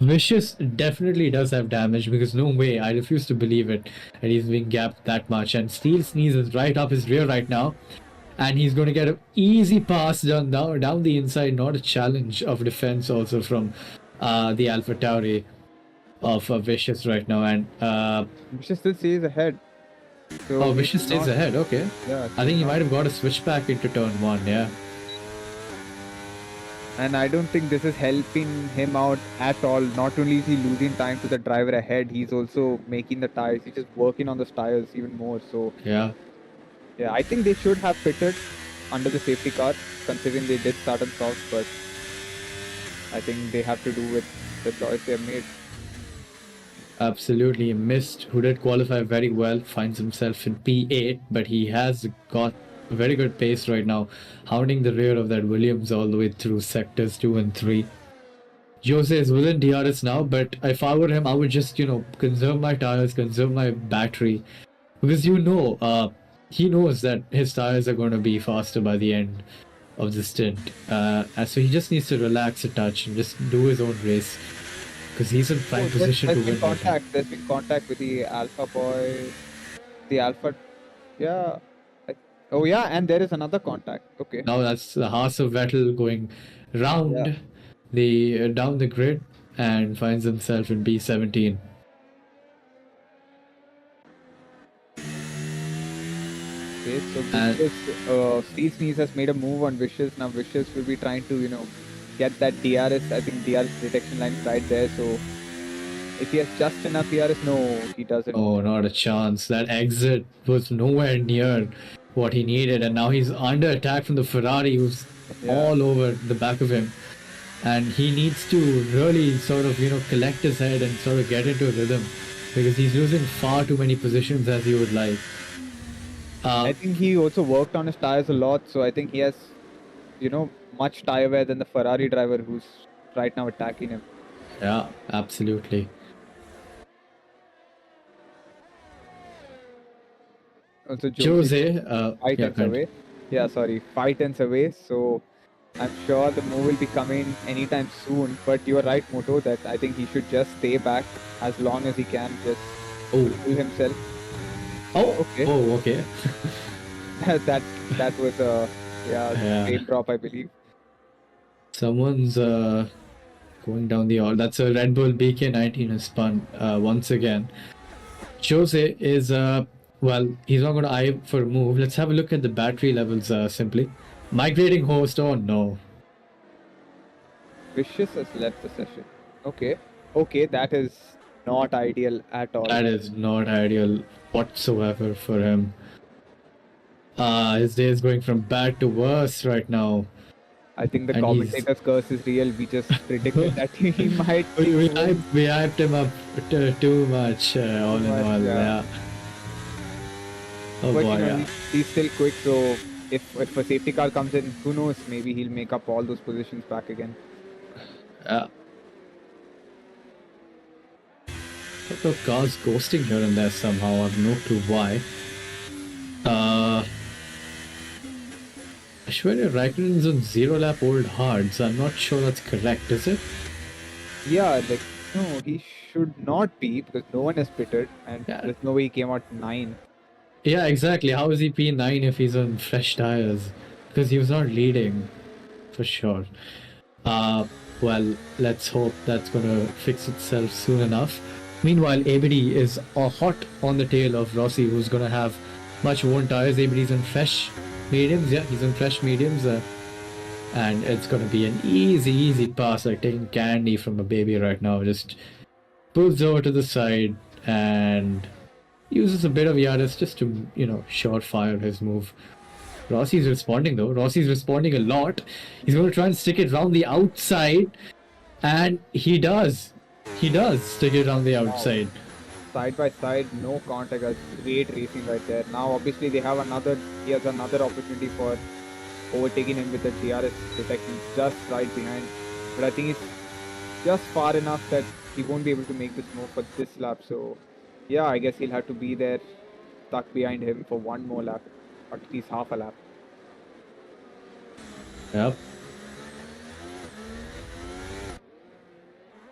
Vicious definitely does have damage, because no way, I refuse to believe it, that he's being gapped that much. And Steel Sneeze is right up his rear right now, and he's going to get an easy pass down the inside, not a challenge of defense also from the Alpha Tauri of Vicious right now. And Vicious still stays ahead. So Vicious stays ahead, okay. Yeah, I think he might have got a switch back into turn 1, yeah. And I don't think this is helping him out at all. Not only is he losing time to the driver ahead, he's also making the tires. He's just working on the tires even more. So yeah, I think they should have pitted under the safety car, considering they did start on softs. But I think they have to do with the choice they have made. Absolutely, missed. Who did qualify very well, finds himself in P8, but he has got very good pace right now, hounding the rear of that Williams all the way through sectors 2 and 3. Jose is within DRS now, but if I were him, I would just, conserve my tires, conserve my battery, because he knows that his tires are going to be faster by the end of the stint. So he just needs to relax a touch and just do his own race, because he's in prime position to win. There's been contact with the Alpha boy, the Alpha, yeah. Oh yeah, and there is another contact. Okay. Now that's the Haas of Vettel going round down the grid and finds himself in B17. Okay, so And- Vicious, Steel Sneeze has made a move on Vicious. Now Vicious will be trying to, get that DRS. I think DRS detection line is right there. So if he has just enough DRS, no, he doesn't. oh, not a chance. That exit was nowhere near what he needed, and now he's under attack from the Ferrari, who's Yeah. all over the back of him. And he needs to really sort of, collect his head and sort of get into a rhythm, because he's losing far too many positions as he would like. I think he also worked on his tires a lot, so I think he has, much tire wear than the Ferrari driver who's right now attacking him. Yeah, absolutely. Also, Jose, 5 yeah, tenths go ahead. away. Yeah, sorry, 5 tenths away. So I'm sure the move will be coming anytime soon. But you are right, Moto, that I think he should just stay back as long as he can, just Oh, pull himself. oh, Okay. oh, okay. that was a Yeah. frame drop, I believe. Someone's going down the aisle. That's a Red Bull BK19 has spun once again. Jose is well, he's not going to eye for a move. Let's have a look at the battery levels simply. Migrating host, oh no. Vicious has left the session. Okay, that is not ideal at all. That is not ideal whatsoever for him. His day is going from bad to worse right now. I think the And he's- commentator's curse is real. We just predicted that he might. We hyped him up too much, all in much, all. yeah. Yeah. Oh But boy, yeah. he's still quick, so if a safety car comes in, who knows? Maybe he'll make up all those positions back again. Yeah. Couple of cars ghosting here and there somehow. I have no clue why. I swear Raikkonen's on 0 lap old hard, so I'm not sure that's correct, is it? Yeah, no, he should not be because no one has pitted, and Yeah. there's no way he came out 9. Yeah, exactly. How is he P9 if he's on fresh tires? Because he was not leading, for sure. Well, let's hope that's gonna fix itself soon enough. Meanwhile, ABD is hot on the tail of Rossi, who's gonna have much worn tires. ABD's on fresh mediums. Yeah, he's on fresh mediums. And it's gonna be an easy pass, like taking candy from a baby right now. Just pulls over to the side and uses a bit of Yaris just to, surefire his move. Rossi's responding though. Rossi's responding a lot. He's going to try and stick it around the outside. And he does. He does stick it around the outside. Side by side, no contact. That's great racing right there. Now, obviously, he has another opportunity for overtaking him with the DRS detection just right behind. But I think it's just far enough that he won't be able to make this move for this lap. So, yeah, I guess he'll have to be there, stuck behind him for one more lap, or at least half a lap. Yep.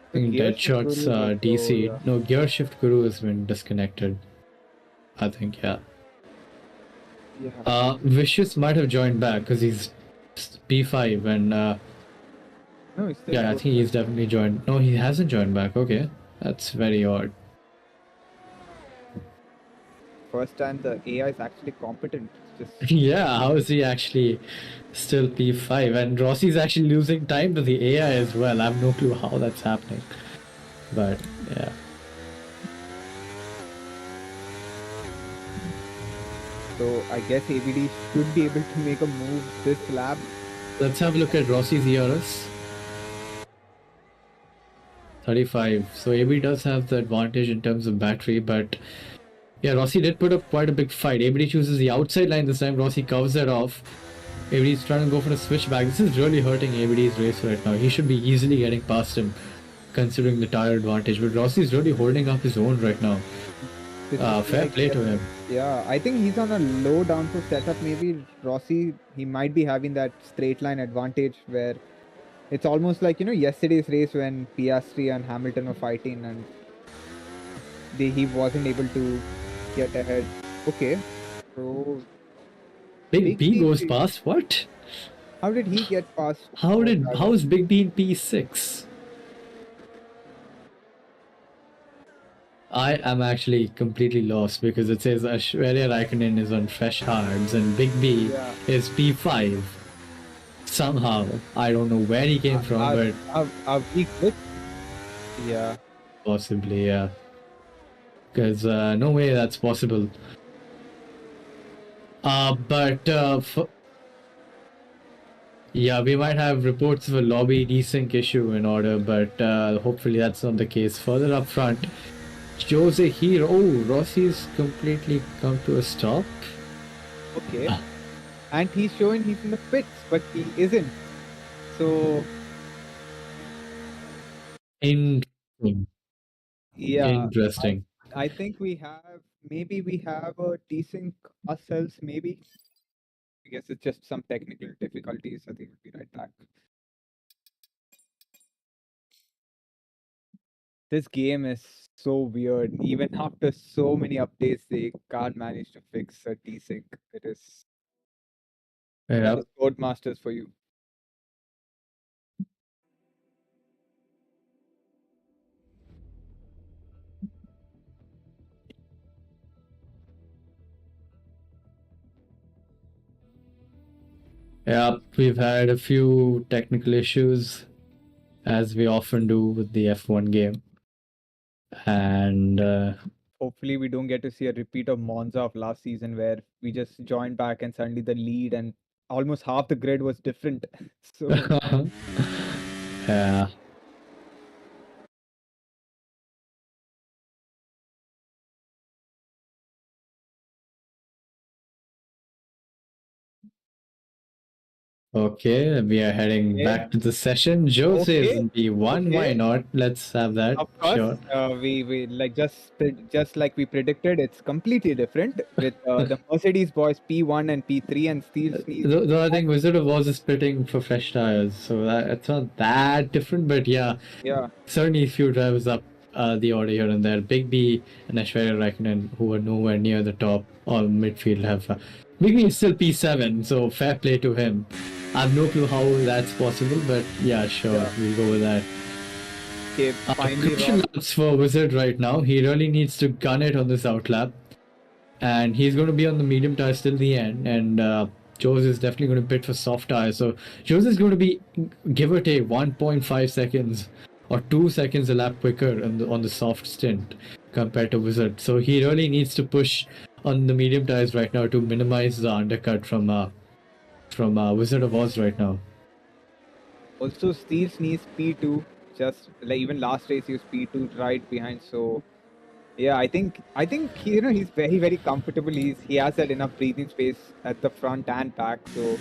I think Gear Dead shift Shots guru also, DC. yeah. No, Gear Shift Guru has been disconnected. I think, yeah. Yeah. Vicious might have joined back because he's P5 and No, he's still yeah, I think he's definitely joined. No, he hasn't joined back. Okay, that's very odd. first time the AI is actually competent. It's just Yeah, how is he actually still P5? And Rossi's actually losing time to the AI as well. I have no clue how that's happening. But yeah. so I guess ABD should be able to make a move this lap. Let's have a look at Rossi's ERS. 35. So AB does have the advantage in terms of battery, but yeah, Rossi did put up quite a big fight. ABD chooses the outside line this time. Rossi covers it off. ABD's trying to go for a switchback. This is really hurting ABD's race right now. He should be easily getting past him, considering the tire advantage. But Rossi's really holding up his own right now. This is Fair like- play to him. Yeah, I think he's on a low downforce setup. Maybe Rossi, he might be having that straight line advantage where it's almost like, yesterday's race when Piastri and Hamilton were fighting and he wasn't able to get ahead. Okay, so Big B B goes past what? how did he get past? How is Big B in P6? I am actually completely lost because it says Aishwarya Raikkonen is on fresh hards and Big B Yeah. is P5. Somehow, I don't know where he came from, but Are we good? Yeah. possibly, yeah. Because no way that's possible. Yeah, we might have reports of a lobby desync issue in order, but hopefully that's not the case. Further up front, Jose here. Oh, Rossi's completely come to a stop. Okay. And he's showing he's in the pits, but he isn't. So Interesting. yeah, Interesting. I think we have a desync ourselves. Maybe I guess it's just some technical difficulties. I think we'll be right back. This game is so weird. Even after so many updates, they can't manage to fix a desync. It is that Yeah. is Codemasters for you. Yeah, we've had a few technical issues, as we often do with the F1 game. And Hopefully, we don't get to see a repeat of Monza of last season where we just joined back and suddenly the lead and almost half the grid was different. So yeah. Okay, we are heading Okay. back to the session. Jose is Okay. in P1. Why Okay. not? Let's have that. Of course, Sure. we like just like we predicted, it's completely different with the Mercedes boys P1 and P3 and Steel Sneeze. Though I think Wizard of Oz is splitting for fresh tires, so it's not that different. But yeah, Yeah, certainly a few drivers up the order here and there. Big B and Aishwarya Raikkonen, who are nowhere near the top or midfield, have. Big B is still P7, so fair play to him. I have no clue how that's possible, but yeah, sure, Yeah. we'll go with that. okay, finally Crucial laps for Wizard right now. He really needs to gun it on this outlap, and he's going to be on the medium tires till the end. And Jose is definitely going to pit for soft tires. So Jose is going to be, give or take, 1.5 seconds or 2 seconds a lap quicker on the soft stint compared to Wizard. So he really needs to push on the medium tires right now to minimize the undercut from Wizard of Oz right now. also Steel Sneeze P2, just like even last race he was P2 right behind. So yeah, I think he, he's very comfortable. He has that enough breathing space at the front and back. So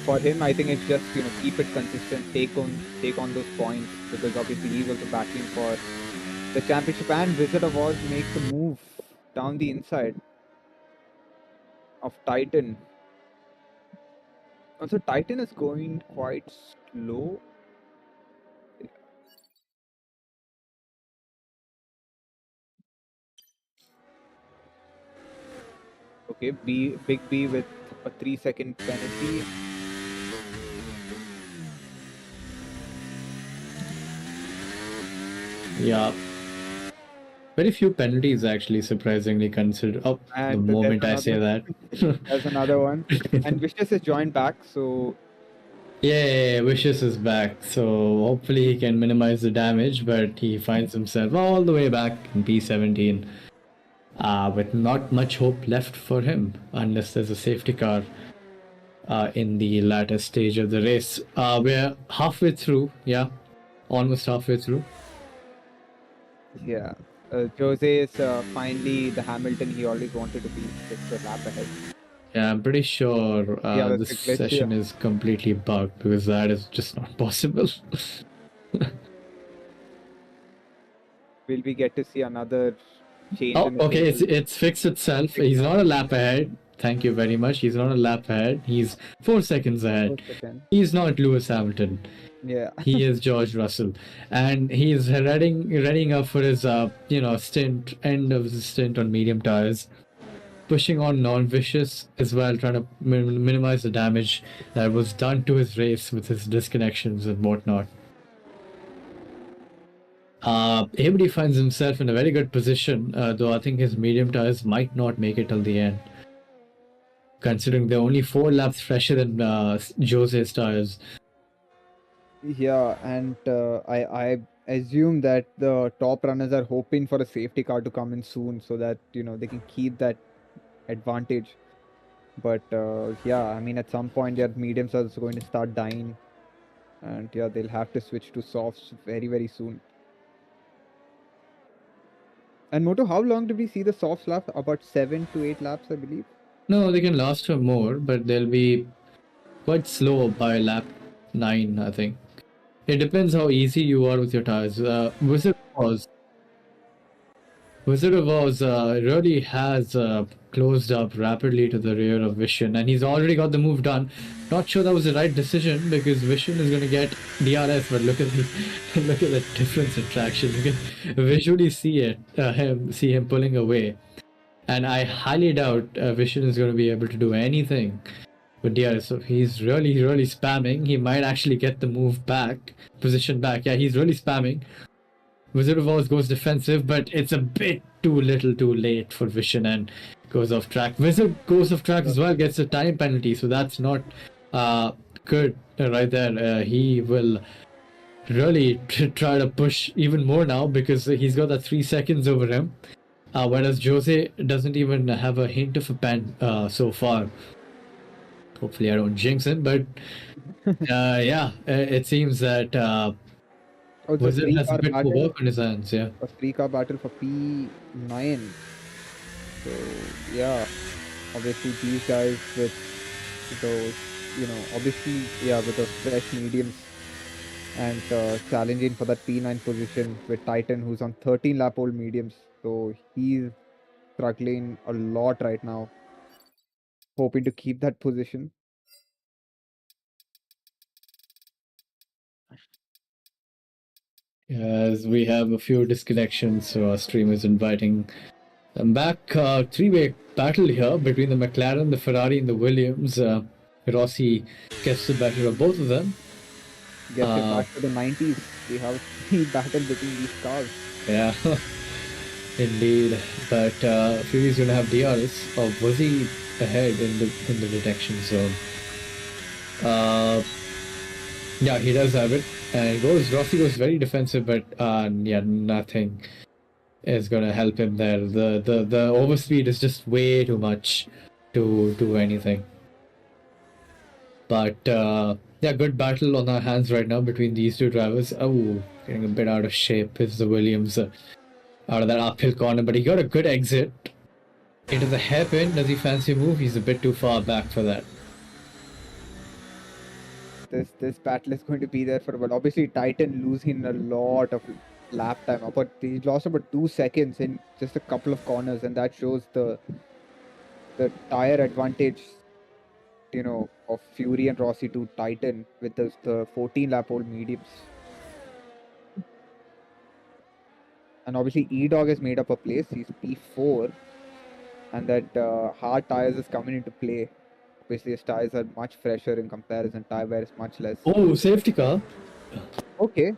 for him, I think it's just keep it consistent, take on those points because obviously he's also battling for the championship. And Wizard of Oz makes a move down the inside of Titan. Also, Titan is going quite slow. Okay, Big B with a 3-second penalty. Yeah. Very few penalties actually, surprisingly considered. Oh, And the moment I say that. There's another one. And Vicious has joined back, so Yeah, Vicious is back, so hopefully he can minimize the damage, but he finds himself all the way back in P17 with not much hope left for him unless there's a safety car in the latter stage of the race. We're halfway through, yeah, almost halfway through. yeah. Jose is finally the Hamilton he always wanted to be, just a lap ahead. Yeah, I'm pretty sure that's this a glitch, session is completely bugged because that is just not possible. Will we get to see another change? Oh, in the okay, table? it's fixed itself. He's not a lap ahead. Thank you very much. He's not a lap ahead. He's 4 seconds ahead. 4 seconds. He's not Lewis Hamilton. Yeah. He is George Russell, and he's readying up for his end of the stint on medium tires, pushing on non-vicious as well, trying to minimize the damage that was done to his race with his disconnections and whatnot. Everybody finds himself in a very good position, though I think his medium tires might not make it till the end, considering they're only 4 laps fresher than Jose's tires. Yeah, and I assume that the top runners are hoping for a safety car to come in soon so that they can keep that advantage. But yeah, I mean, at some point their mediums are also going to start dying, and yeah, they'll have to switch to softs very, very soon. And Moto, how long did we see the softs last? About 7 to 8 laps, I believe. No, they can last for more, but they'll be quite slow by lap 9, I think. It depends how easy you are with your tires. Wizard of Oz really has closed up rapidly to the rear of Vision, and he's already got the move done. Not sure that was the right decision because Vision is going to get DRS, but look at the difference in traction. You can visually see it, see him pulling away, and I highly doubt Vision is going to be able to do anything with DRS. So he's really spamming. He might actually get the move back, position back. Yeah, he's really spamming. Wizard of Oz goes defensive, but it's a bit too little too late for Vision and goes off track. Wizard goes off track as well, gets a time penalty, so that's not good right there. He will really try to push even more now because he's got that 3 seconds over him, whereas Jose doesn't even have a hint of a pen so far. Hopefully I don't jinx him, but yeah, it seems that Wizard has a bit more work on his hands, yeah. A 3-car battle for P9. So yeah, obviously these guys with those, obviously, yeah, with those fresh mediums and challenging for that P9 position with Titan, who's on 13 lap old mediums. So he's struggling a lot right now, hoping to keep that position. As we have a few disconnections, so our stream is inviting them back. Three-way battle here between the McLaren, the Ferrari, and the Williams. Rossi gets the better of both of them. Gets it back to the 90s. We have a battle between these cars. Yeah, indeed. But Fury's going to have DRS, or was he ahead in the detection zone? Yeah, he does have it. And Rossi goes very defensive, but yeah, nothing is gonna help him there. The overspeed is just way too much to do anything. But yeah, good battle on our hands right now between these two drivers. Oh, getting a bit out of shape is the Williams out of that uphill corner, but he got a good exit into the hairpin. Does he fancy a move? He's a bit too far back for that. This battle is going to be there for a while. Obviously, Titan losing a lot of lap time. But he lost about 2 seconds in just a couple of corners, and that shows the tire advantage, of Fury and Rossi to Titan with the 14 lap old mediums. And obviously, E-Dog has made up a place. He's P4, and that hard tires is coming into play. Obviously, his tires are much fresher in comparison. Tire wear is much less. Oh, safety car. Okay.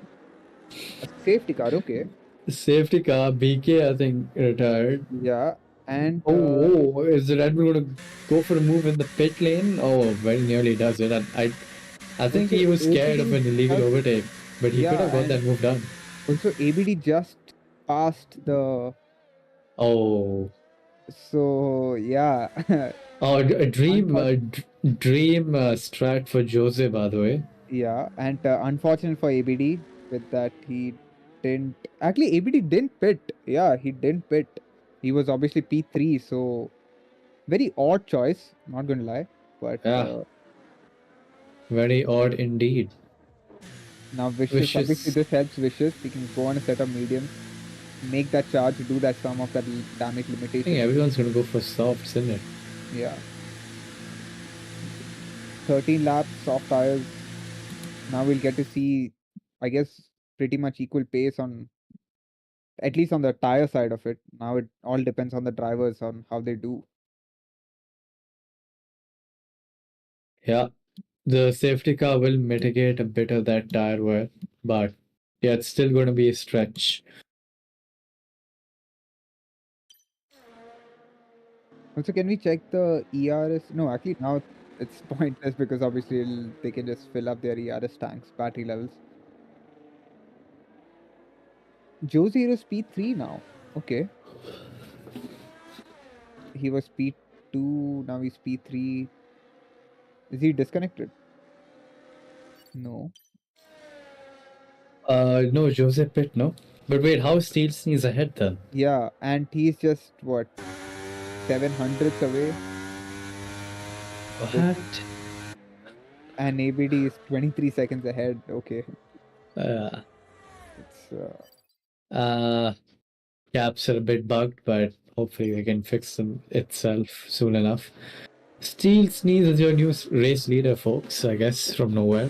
A safety car, okay. Safety car, BK, I think, retired. Yeah, and... is the Red Bull going to go for a move in the pit lane? Oh, very nearly does it. I think he was scared of an illegal overtake, but he could have got that move done. Also, ABD just passed the... Oh. So, yeah. Oh, a dream strat for Jose, by the way. Yeah, and unfortunate for ABD with that he didn't... Actually, ABD didn't pit. Yeah, he didn't pit. He was obviously P3, so very odd choice, not gonna lie. But yeah. Very odd indeed. Now Vicious, obviously this helps Vicious. He can go on a set of mediums, make that charge, do that sum of that damage limitation. I think everyone's gonna go for softs, isn't it? Yeah. 13 laps, soft tires. Now we'll get to see, I guess, pretty much equal pace on, at least on the tire side of it. Now it all depends on the drivers, on how they do. Yeah, the safety car will mitigate a bit of that tire wear, but yeah, it's still going to be a stretch. Also, can we check the ERS? No, actually now it's pointless because obviously they can just fill up their ERS tanks, battery levels. Josie is speed 3 now. Okay. He was speed 2, now he's speed 3. Is he disconnected? No. No, Jose Pitt, no. But wait, how is Steel Sneeze ahead then? Yeah, and he's just what, 700s away, What? and ABD is 23 seconds ahead. Okay. Uh, It's caps are a bit bugged, but hopefully they can fix them itself soon enough. Steel Sneeze is your new race leader, folks, I guess, from nowhere.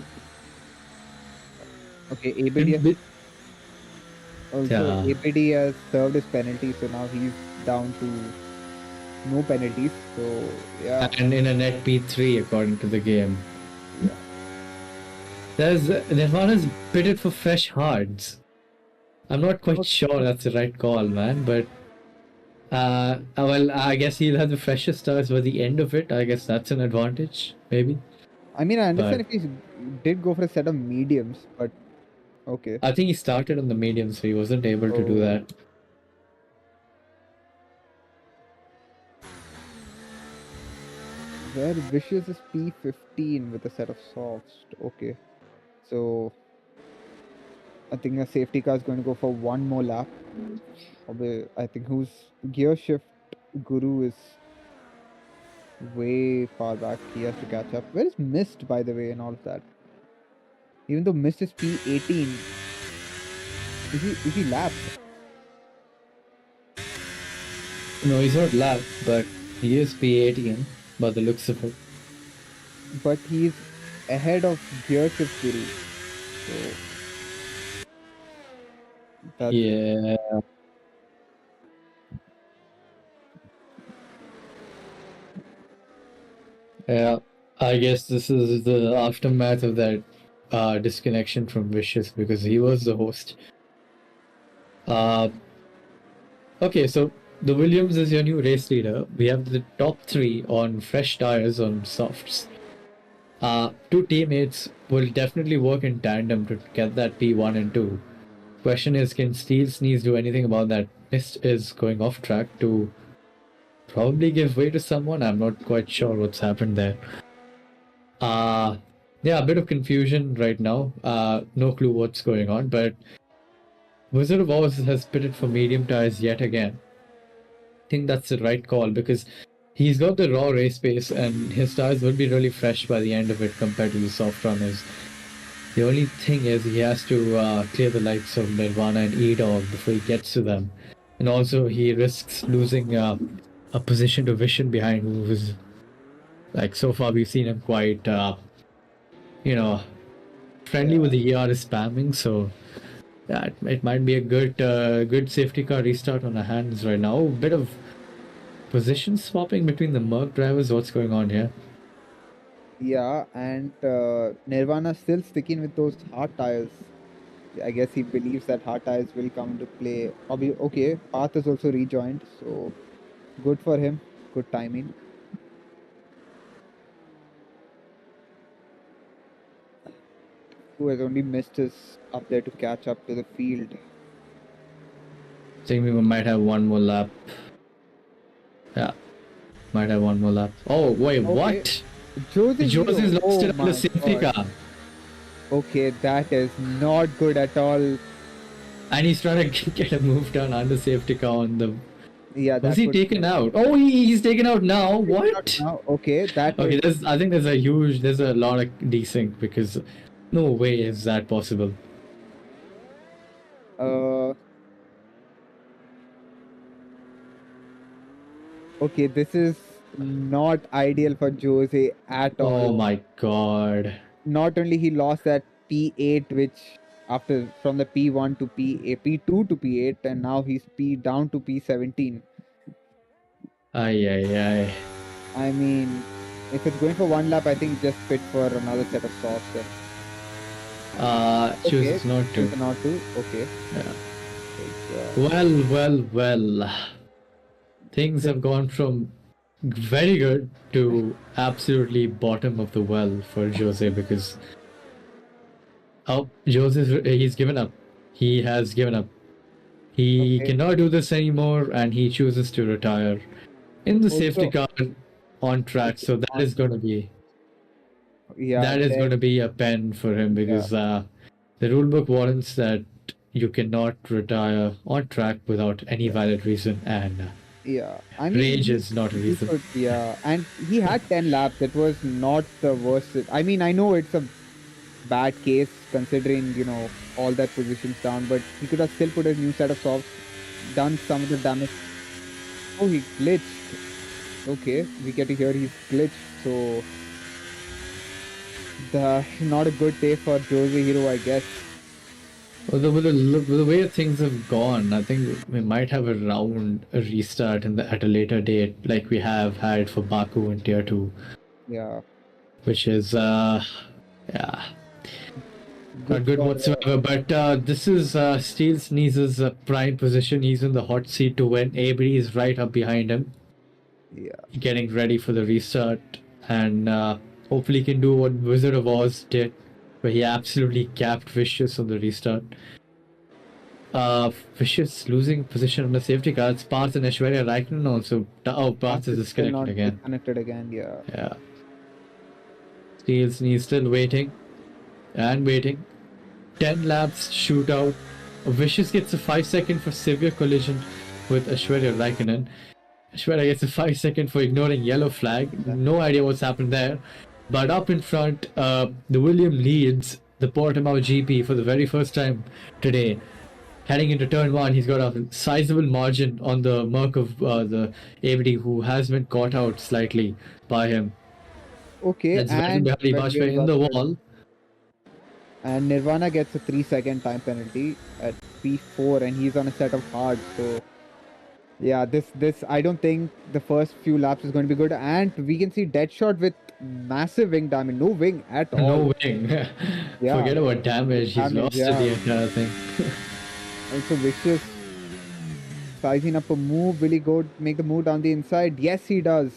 okay. ABD Yeah. ABD has served his penalty, so now he's down to no penalties. So yeah. And in a net P3 according to the game. Yeah. Nirvana's pitted for fresh hards. I'm not quite sure that's the right call, man, but well, I guess he'll have the freshest stars by the end of it. I guess that's an advantage, maybe. I mean, I understand if he did go for a set of mediums, but okay. I think he started on the medium, so he wasn't able to do that. Where Vicious is P15 with a set of softs. Okay. So I think a safety car is going to go for one more lap. I think whose gear shift Guru is way far back. He has to catch up. Where is Mist, by the way, and all of that? Even though Mist is P18, is he lapped? No, he's not lapped, but he is P18 by the looks of it. But he's ahead of gear shift Guru. So yeah. Yeah, I guess this is the aftermath of that disconnection from Vicious because he was the host. Okay, so the Williams is your new race leader. We have the top 3 on fresh tires on softs. 2 teammates will definitely work in tandem to get that P1 and 2. Question is, can Steel Sneeze do anything about that? Mist is going off track to probably give way to someone. I'm not quite sure what's happened there. Yeah, a bit of confusion right now. No clue what's going on, but Wizard of Oz has pitted for medium tires yet again. I think that's the right call because he's got the raw race pace and his tires will be really fresh by the end of it compared to the soft runners. The only thing is he has to clear the likes of Nirvana and E-Dog before he gets to them. And also he risks losing a position to Vision behind, who's like so far we've seen him quite friendly with the ER spamming, so yeah, it might be a good safety car restart on our hands right now. A bit of position swapping between the Merc drivers. What's going on here? yeah, and Nirvana still sticking with those hard tires. I guess he believes that hard tires will come into play. Okay, Path is also rejoined, so good for him. Good timing. Who has only missed his up there to catch up to the field. I think we might have one more lap. Yeah, might have one more lap. Oh wait, okay. What? Josie's lost it on the safety car. Okay, that is not good at all. And he's trying to get a move done on the safety car on the. Yeah, was he taken out? Oh, he's taken out now. What? Now. Okay, that. Okay, I think there's a lot of desync because no way is that possible. Okay, this is not ideal for Jose at all. Oh my god. Not only he lost that P8, which after from the P1 to P2 to P8, and now he's down to P17. Ay. I mean, if it's going for one lap, I think just fit for another set of softs. Chooses not to. Chooses not to. Okay. Yeah. Like, Well. Things have gone from very good to absolutely bottom of the well for Jose because he's given up. He has given up. He Okay. cannot do this anymore, and he chooses to retire in the safety Also- car on track. So that is going to be Yeah. going to be a pen for him because the rulebook warrants that you cannot retire on track without any valid reason, and Yeah, I mean, rage is not a he reason. could, yeah, and he had 10 laps. It was not the worst. I mean, I know it's a bad case considering, all that positions down, but he could have still put a new set of softs, done some of the damage. Oh, he glitched. Okay, we get to hear he's glitched, so not a good day for Jose Hero, I guess. Well, with the way things have gone, I think we might have a restart at a later date, like we have had for Baku and Tier 2. Yeah. Which is, not good whatsoever. But this is Steel Sneeze's prime position. He's in the hot seat to win. ABD is right up behind him. Yeah. Getting ready for the restart. And hopefully he can do what Wizard of Oz did, where he absolutely capped Vicious on the restart. Vicious losing position on the safety car. Parth and Aishwarya Raikkonen also. Oh, Parth is disconnected again. Disconnected again, yeah. Yeah. Steel Sneeze still waiting. And waiting. 10 laps shootout. Vicious gets a 5-second for severe collision with Aishwarya Raikkonen. Aishwarya gets a 5-second for ignoring yellow flag. No idea what's happened there. But up in front, the William leads the Portimao GP for the very first time today. Heading into turn 1, he's got a sizable margin on the Merc of the ABD, who has been caught out slightly by him. Okay, That's and Bashway in the wall. And Nirvana gets a 3-second time penalty at P4, and he's on a set of hard. So, yeah, this I don't think the first few laps is going to be good. And we can see Deadshot with massive wing damage, no wing at all. No wing. Yeah. Forget about damage. He's lost the entire thing. Also, Vicious sizing up a move. Will he make the move down the inside? Yes, he does.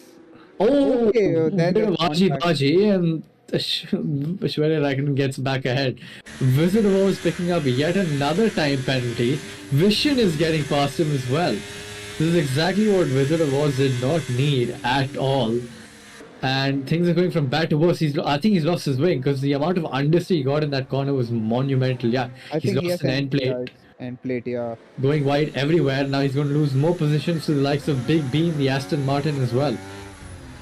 Oh, Okay, then bit of Baji, and Aishwarya Raikkonen gets back ahead. Wizard of Oz picking up yet another time penalty. Vision is getting past him as well. This is exactly what Wizard of Oz did not need at all. And things are going from bad to worse. I think he's lost his wing because the amount of understeer he got in that corner was monumental. Yeah, he's lost an end plate. End plate, yeah. Going wide everywhere. Now he's going to lose more positions to the likes of Big B in the Aston Martin as well.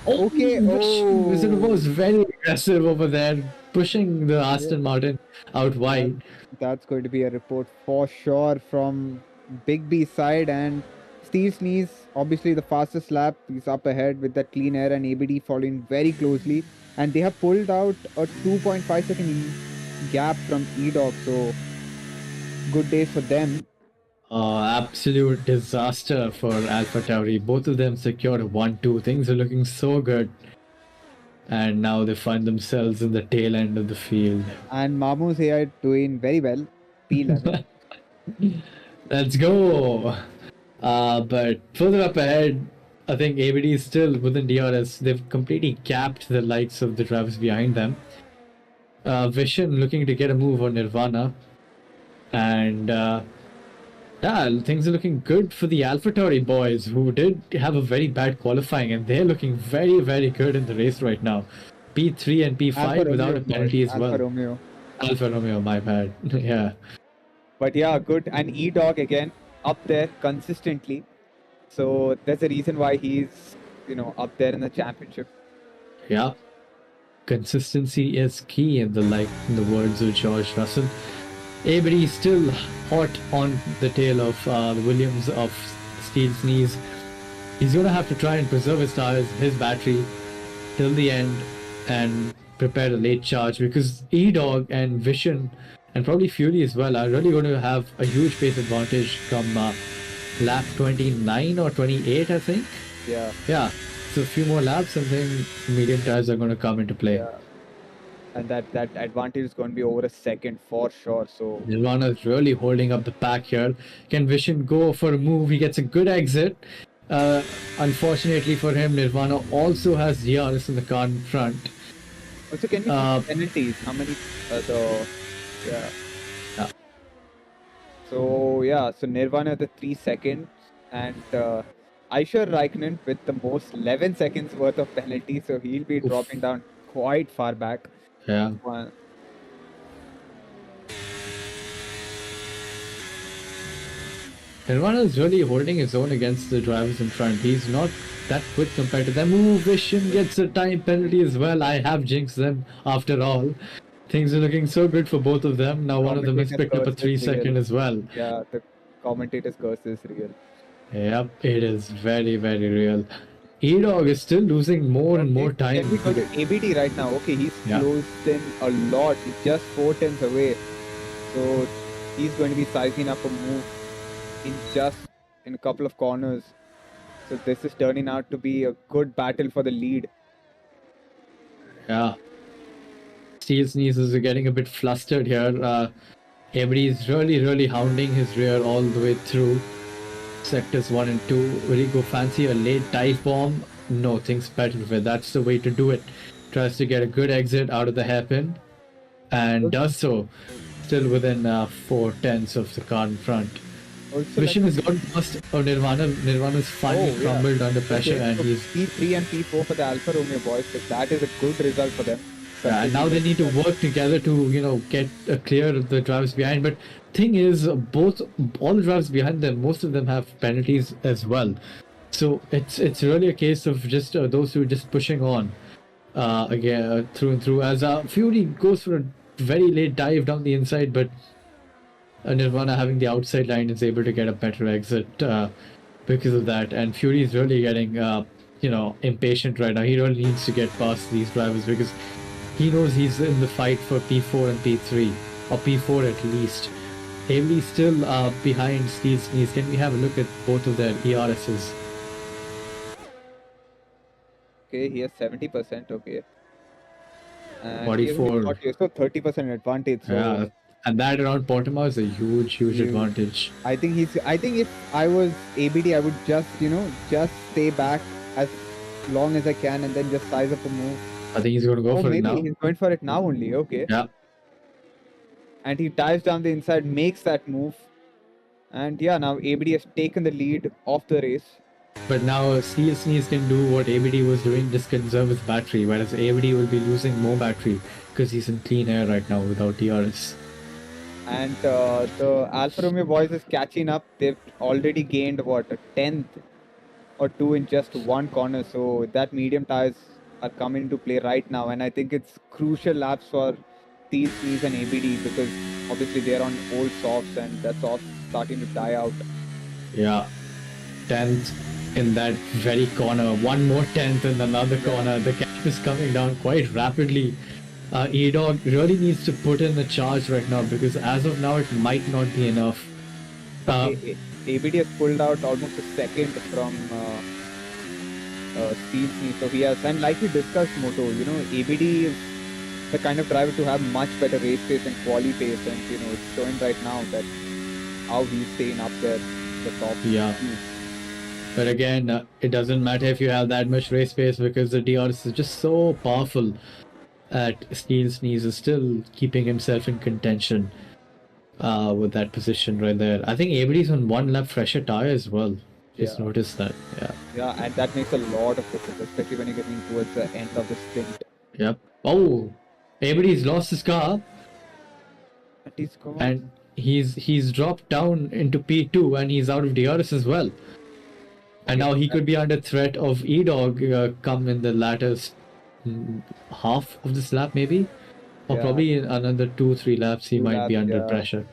Okay, Wizard of Oz very aggressive over there, pushing the Aston Martin out wide. That's going to be a report for sure from Big B's side, and Steel Sneeze, obviously the fastest lap. He's up ahead with that clean air, and ABD following very closely. And they have pulled out a 2.5 second gap from E-Dog, so good days for them. Absolute disaster for AlphaTauri. Both of them secured a 1-2. Things are looking so good. And now they find themselves in the tail end of the field. And Mamu's here doing very well. P11. Let's go! But further up ahead, I think ABD is still within DRS. They've completely capped the likes of the drivers behind them. Vision looking to get a move on Nirvana. And things are looking good for the AlphaTauri boys, who did have a very bad qualifying, and they're looking very, very good in the race right now. P3 and P5 without a penalty as well. Alfa Romeo, my bad. Yeah. But yeah, good. And E-Dog again up there consistently. So there's a reason why he's, up there in the championship. Yeah. Consistency is key in the words of George Russell. ABD still hot on the tail of the Williams of Steel Sneeze. He's going to have to try and preserve his tires, his battery till the end and prepare a late charge, because E-Dog and Vision and probably Fury as well are really going to have a huge pace advantage come lap 29 or 28, I think. Yeah. Yeah. So a few more laps and then medium tires are going to come into play. Yeah. And that advantage is going to be over a second for sure. So Nirvana is really holding up the pack here. Can Vishen go for a move? He gets a good exit. Unfortunately for him, Nirvana also has DRS in the car in front. also, can we see penalties? How many? Yeah. Yeah. So Nirvana the 3 seconds, and Aisha Raikkonen with the most 11 seconds worth of penalty, so he'll be dropping down quite far back. Yeah. Nirvana is really holding his own against the drivers in front. He's not that quick compared to them. Ooh, Vishen gets a time penalty as well. I have jinxed them after all. Things are looking so good for both of them. Now one of them has picked up a 3-second as well. Yeah, the commentator's curse is real. Yep, it is very, very real. E-Dog is still losing more and more time. Can we go to ABD right now? Okay, he's closed in a lot. He's just 4 tenths away. So he's going to be sizing up a move in a couple of corners. So this is turning out to be a good battle for the lead. Yeah. Steel Sneezes are getting a bit flustered here. Everybody is really, really hounding his rear all the way through sectors 1 and 2. Will he go fancy a late dive bomb? No, thinks better of it. That's the way to do it. Tries to get a good exit out of the hairpin and does so. Still within 4 tenths of the car in front. Vishen has gone past Nirvana. Nirvana's finally crumbled under pressure, and so he's P3 and P4 for the Alfa Romeo boys. So that is a good result for them. Yeah, and now they need to work together to get clear of the drivers behind. But thing is, all the drivers behind them, most of them have penalties as well. So it's really a case of just those who are just pushing on again through and through. As Fury goes for a very late dive down the inside, but Nirvana having the outside line is able to get a better exit because of that. And Fury is really getting impatient right now. He really needs to get past these drivers because he knows he's in the fight for P4 and P3, or P4 at least. Heavily still behind Steel Sneeze. Can we have a look at both of their ERSs? Okay, he has 70%. Okay. And 44. So 30% advantage. So yeah, and that around Portuguese is a huge advantage. I think if I was ABD, I would just stay back as long as I can and then just size up a move. I think he's going to go for it now. He's going for it now only. Okay. Yeah. And he dives down the inside, makes that move. And yeah, now ABD has taken the lead of the race. But now Steel Sneeze can do what ABD was doing, just conserve his battery, whereas ABD will be losing more battery because he's in clean air right now without DRS. And the Alfa Romeo boys is catching up. They've already gained a tenth or two in just one corner. So that medium tires are coming into play right now, and I think it's crucial laps for Steel Sneeze and ABD because obviously they're on old softs and that soft starting to die out. Yeah, 10th in that very corner, one more 10th in another corner. The gap is coming down quite rapidly. E-Dog really needs to put in the charge right now because as of now it might not be enough. ABD has pulled out almost a second from Steel Sneeze. So he has, and like we discussed, Moto, ABD is the kind of driver to have much better race pace and quali pace, and it's showing right now that how he's staying up there, the top. Yeah. But again, it doesn't matter if you have that much race pace because the DRS is just so powerful at Steel Sneeze is still keeping himself in contention with that position right there. I think ABD's on one lap fresher tire as well. Just noticed that. Yeah, and that makes a lot of difference, especially when you're getting towards the end of the stint. Yep. Oh, ABD's lost his car. And he's gone. And he's dropped down into P2 and he's out of DRS as well. And now he could be under threat of E-Dog come in the latter half of this lap maybe. Or probably in another 2-3 laps he might be under pressure.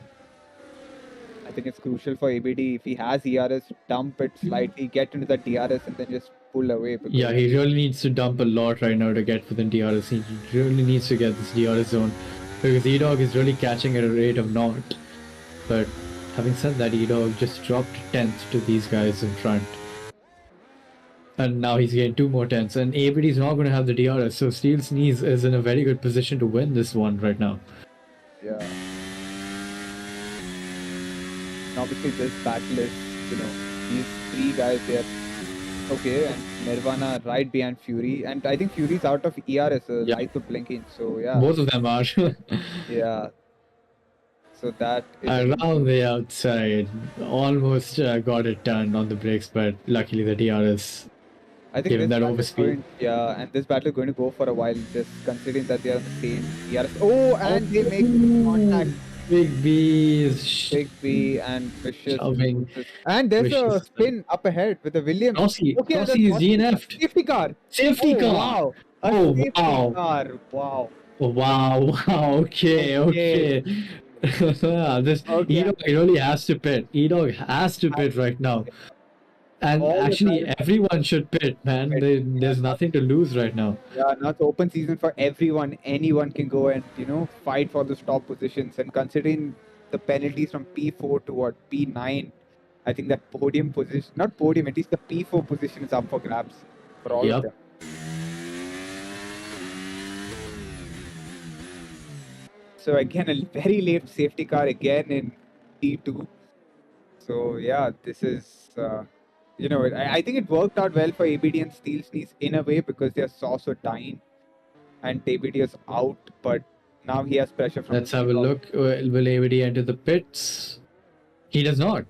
I think it's crucial for ABD, if he has ERS, dump it slightly, get into the DRS and then just pull away. Yeah, he really needs to dump a lot right now to get within DRS. He really needs to get this DRS zone because E-Dog is really catching at a rate of naught. But having said that, E-Dog just dropped 10th to these guys in front. And now he's getting 2 more 10s. And ABD is not going to have the DRS. So Steel Sneeze is in a very good position to win this one right now. Yeah. And obviously, this battle is, these three guys, they're okay, and Nirvana right behind Fury. And I think Fury's out of ERS, lights are blinking. So, yeah. Both of them are. Yeah. So that is around the outside. Almost got it done on the brakes, but luckily the DRS. I think Given this that battle is overspeed. and this battle is going to go for a while, just considering that they are on the same ERS. Oh, and they make contact. Big B is Big B and Vicious. shoving. And there's a Vicious. spin up ahead with the Williams. Rossi is DNF'd. Safety car. Safety car. Wow. A Oh, safety wow. car. Wow. Wow. Okay. This E-Dog really has to pit. E-Dog has to pit right now. And actually, everyone should pit, man. There's nothing to lose right now. Yeah, now it's open season for everyone. Anyone can go and, fight for those top positions. And considering the penalties from P4 to P9, I think that podium position, not podium, at least the P4 position is up for grabs for all of them. So again, a very late safety car again in T2. So yeah, this is... I think it worked out well for ABD and Steel Sneeze in a way because they are also dying and ABD is out, but now he has pressure from... Let's have a look. Will ABD enter the pits? He does not.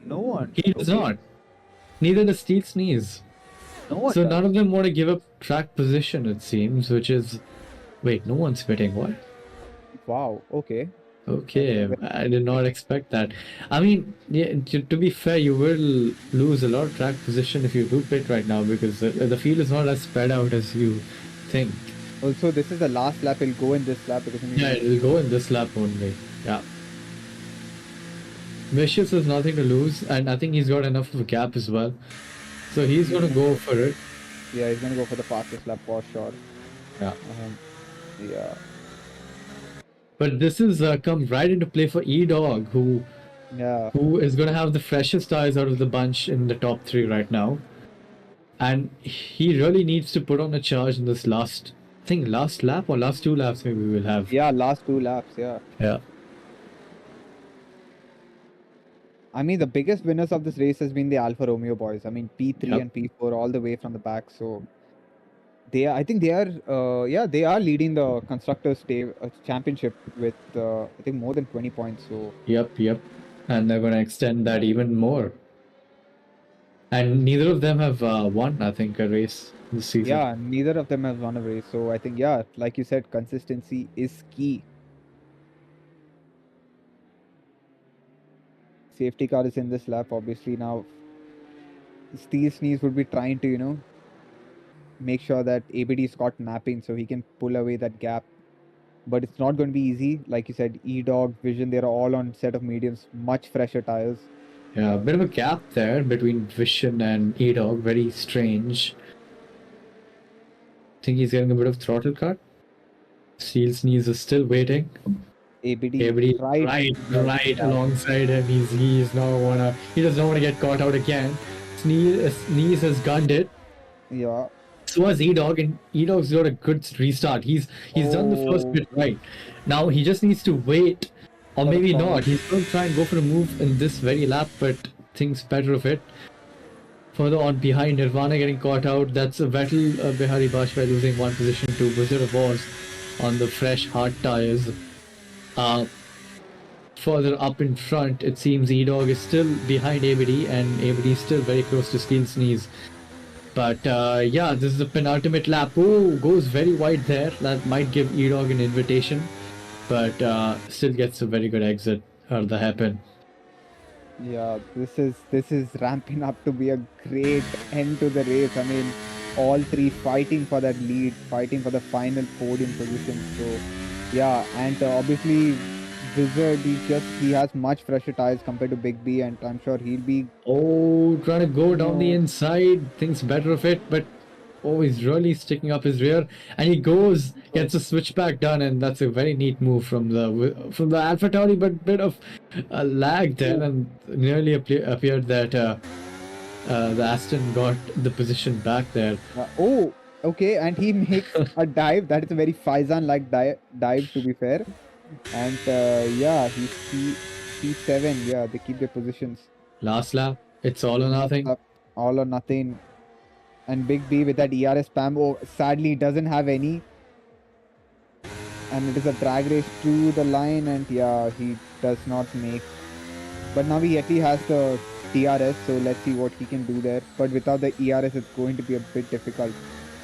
No one. He does not. Neither does Steel Sneeze. No one. So none of them want to give up track position, it seems, which is... Wait, no one's pitting. What? Wow, okay. Okay, I did not expect that. I mean, yeah, to be fair, you will lose a lot of track position if you do pit right now because the field is not as spread out as you think. Also, this is the last lap. It'll go in this lap because it will go in this lap only. Yeah. Vicious has nothing to lose, and I think he's got enough of a gap as well. So he's going to go for it. Yeah, he's going to go for the fastest lap for sure. Yeah. Yeah. But this is come right into play for E-Dog, who is going to have the freshest tires out of the bunch in the top 3 right now. And he really needs to put on a charge in this last lap or last 2 laps maybe we will have. Yeah, last 2 laps, yeah. Yeah. I mean, the biggest winners of this race has been the Alfa Romeo boys. I mean, P3 and P4 all the way from the back. So I think they are leading the constructors championship with I think more than 20 points. So Yep, and they're going to extend that even more. And neither of them have won, I think, a race this season. Yeah, neither of them has won a race. So I think like you said, consistency is key. Safety car is in this lap. Obviously now, Steel Sneeze would be trying to make sure that ABD is caught napping so he can pull away that gap. But it's not going to be easy. Like you said, E-Dog, Vision, they're all on set of mediums, much fresher tires. Yeah, a bit of a gap there between Vision and E-Dog. Very strange. I think he's getting a bit of throttle cut. Steel Sneeze is still waiting. ABD right alongside him. He does not want to get caught out again. Sneeze has gunned it. Yeah. So has E-Dog, and E-Dog's got a good restart. He's done the first bit right. Now he just needs to wait, or maybe not. He's going to try and go for a move in this very lap, but thinks better of it. Further on behind, Nirvana getting caught out. That's a Vettel Bihari Bajpai losing 1 position to Wizard of Oz on the fresh hard tires. Further up in front, it seems E-Dog is still behind ABD, and ABD is still very close to Steel Sneeze. But this is the penultimate lap. Oh, goes very wide there. That might give E-Dog an invitation, but still gets a very good exit out of the hairpin. Yeah, this is ramping up to be a great end to the race. I mean, all 3 fighting for that lead, fighting for the final podium position. So yeah, and obviously Wizard, he has much fresher tires compared to Big B, and I'm sure he'll be... Oh, trying to go down the inside, thinks better of it, but he's really sticking up his rear, and he gets a switchback done, and that's a very neat move from the AlphaTauri, but bit of a lag there, and nearly appeared that The Aston got the position back there. Oh, okay, and he makes a dive. That is a very Faizan-like dive, to be fair. And yeah, he's P7. Yeah, they keep their positions. Last lap, it's all or nothing. All or nothing. And Big B with that ERS spam. Oh, sadly, doesn't have any. And it is a drag race to the line, and yeah, he does not make. But now he at least has the TRS, so let's see what he can do there. But without the ERS, it's going to be a bit difficult.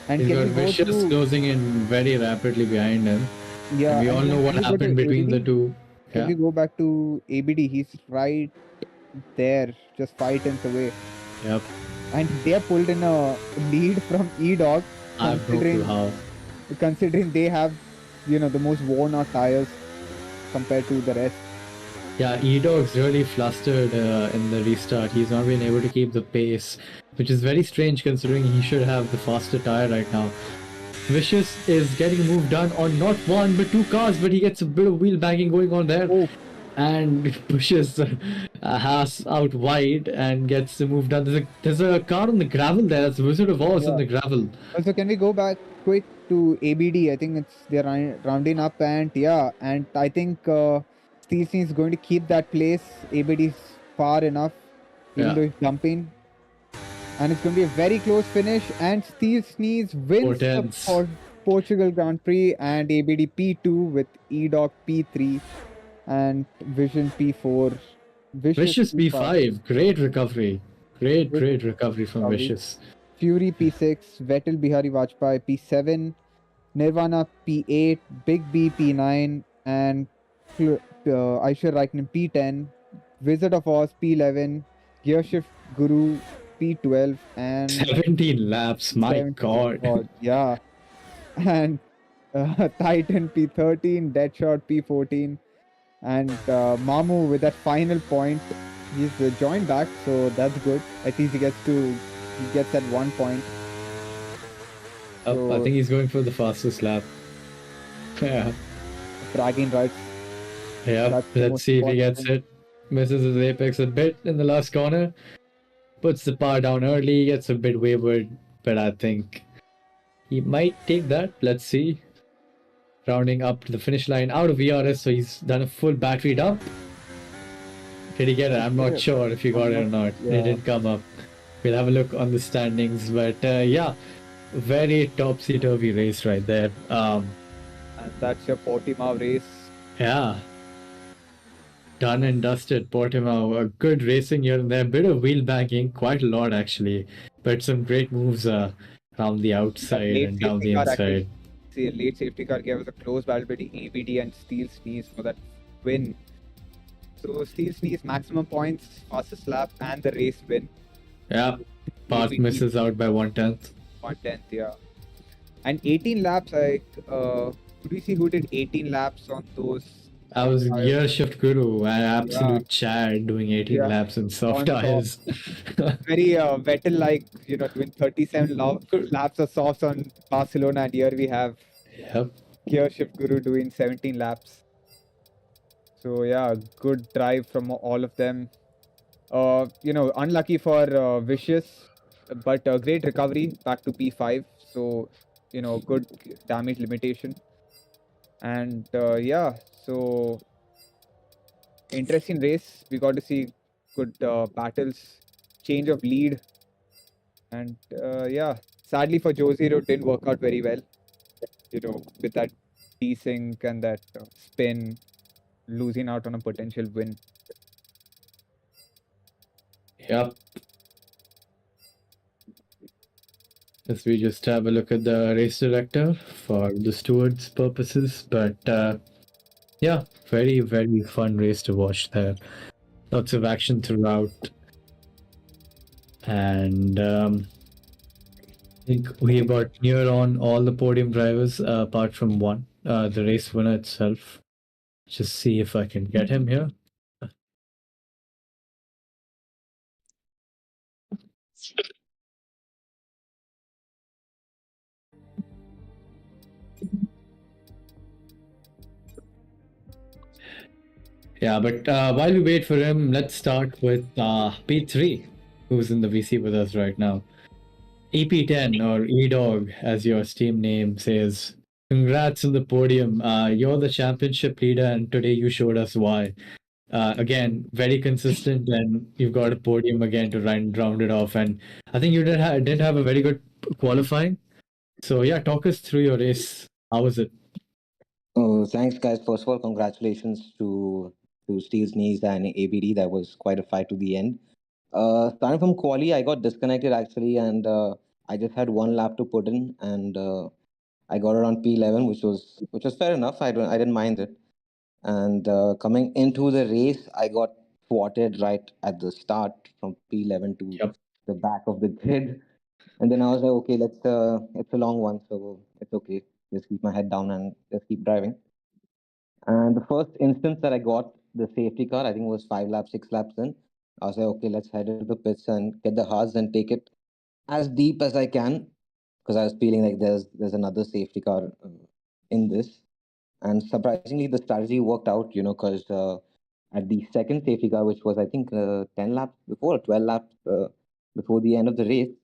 And He's can got we go Vicious to... closing in very rapidly behind him. Yeah, And we all and know what can we go to happened between the ABD? two. Can we go back to ABD? He's right there, just 5 tenths away. Yep. And they are pulled in a lead from E-Dog, I have no clue how. considering they have, you know, the most worn out tires compared to the rest. Yeah, E-Dog's really flustered in the restart. He's not been able to keep the pace, which is very strange considering he should have the faster tire right now. Vicious is getting moved on not one but two cars, but he gets a bit of wheel banging going on there. Oh. And pushes Haas out wide and gets the move done. There's a car on the gravel there. That's Wizard of Oz on the gravel. Also, can we go back quick to ABD? I think they're rounding up, and yeah, and I think Steel Sneeze is going to keep that place. ABD is far enough, even though he's jumping. And it's going to be a very close finish, and Steel Sneeze wins the Portugal Grand Prix, and ABD P2 with E-Dog P3 and Vision P4. Vicious P5. Great recovery. Great recovery from Vicious. Fury P6, Vettel Bihari Vajpayee P7, Nirvana P8, Big B P9, and Aishwarya Raikkonen P10, Wizard of Oz P11, Gearshift Guru P12, and 17 laps. My God. Yeah. And Titan P13, Deadshot P14, and Mamu with that final point. He's joined back, so that's good. At least he gets that 1 point. So, I think he's going for the fastest lap. Yeah. Bragging rights. Yeah, let's see if he gets it. Misses his apex a bit in the last corner. Puts the power down early, gets a bit wayward, but I think he might take that. Let's see. Rounding up to the finish line out of ERS, so he's done a full battery dump. Did he get it? I'm not sure if he got it or not. Yeah. It didn't come up. We'll have a look on the standings, but yeah, very topsy-turvy race right there. And that's your Portimao race. Yeah. Done and dusted, Portimao. A good racing here and there. A bit of wheel banging, quite a lot actually, but some great moves around the outside and down the inside. A late safety car gave us a close battle between ABD and Steel Sneeze for that win. So Steel Sneeze maximum points, fastest lap, and the race win. Yeah, Path misses out by 1/10. 1/10, yeah. And 18 laps, like, could we see who did 18 laps on those? I was Gearshift Guru, an absolute Chad doing 18 laps in soft tires. Very Vettel-like, you know, doing 37 laps of softs on Barcelona, and here we have Gearshift Guru doing 17 laps. So yeah, good drive from all of them. You know, unlucky for Vicious, but great recovery back to P5. So, you know, good damage limitation. And yeah, so interesting race. We got to see good battles, change of lead, and yeah, sadly for Joe Zero, didn't work out very well. You know, with that desync and that spin, losing out on a potential win. Yep. As we just have a look at the race director for the stewards' purposes, but yeah, very, very fun race to watch there. Lots of action throughout. And I think we got near on all the podium drivers apart from one, the race winner itself. Just see if I can get him here. Yeah, but while we wait for him, let's start with P3. who's in the VC with us right now. EP10 or EDOG, as your Steam name says. Congrats on the podium. You're the championship leader, and today you showed us why. Again, very consistent, and you've got a podium again to round it off. And I think you did have a very good qualifying. So yeah, talk us through your race. How was it? Oh, thanks, guys. First of all, congratulations to Steve's knees and ABD. That was quite a fight to the end. Starting from quali, I got disconnected actually, and I just had one lap to put in, and I got around P11, which was fair enough. I didn't mind it. And coming into the race, I got thwarted right at the start from P11 to Yep. the back of the grid, and then I was like, okay, it's a long one, so it's okay. Just keep my head down and just keep driving. And the first instance that I got the safety car, I think it was 5 laps, 6 laps in. I was like, okay, let's head into the pits and get the hards and take it as deep as I can, because I was feeling like there's another safety car in this. And surprisingly, the strategy worked out, because at the second safety car, which was I think 10 laps before, or 12 laps before the end of the race,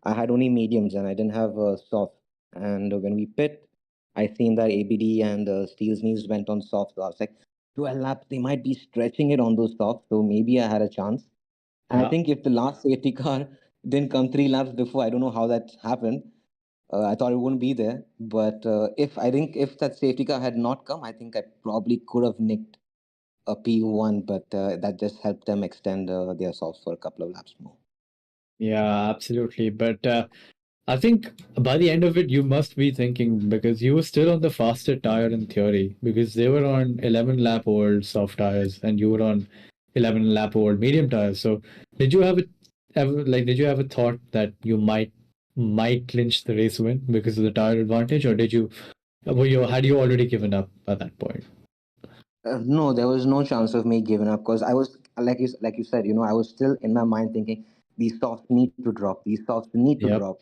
I had only mediums and I didn't have soft. And when we pit, I seen that ABD and Steel's knees went on soft. So I was like, 12 laps, they might be stretching it on those softs. So maybe I had a chance. And I Yeah. think if the last safety car didn't come 3 laps before, I don't know how that happened. I thought it wouldn't be there. But if that safety car had not come, I think I probably could have nicked a P1, but that just helped them extend their softs for a couple of laps more. Yeah, absolutely. But I think by the end of it, you must be thinking, because you were still on the faster tire in theory, because they were on 11 lap old soft tires and you were on 11 lap old medium tires. So did you have did you have a thought that you might clinch the race win because of the tire advantage, or had you already given up at that point? No, there was no chance of me giving up, because I was like you said, I was still in my mind thinking these softs need to drop, these softs need to Yep. drop,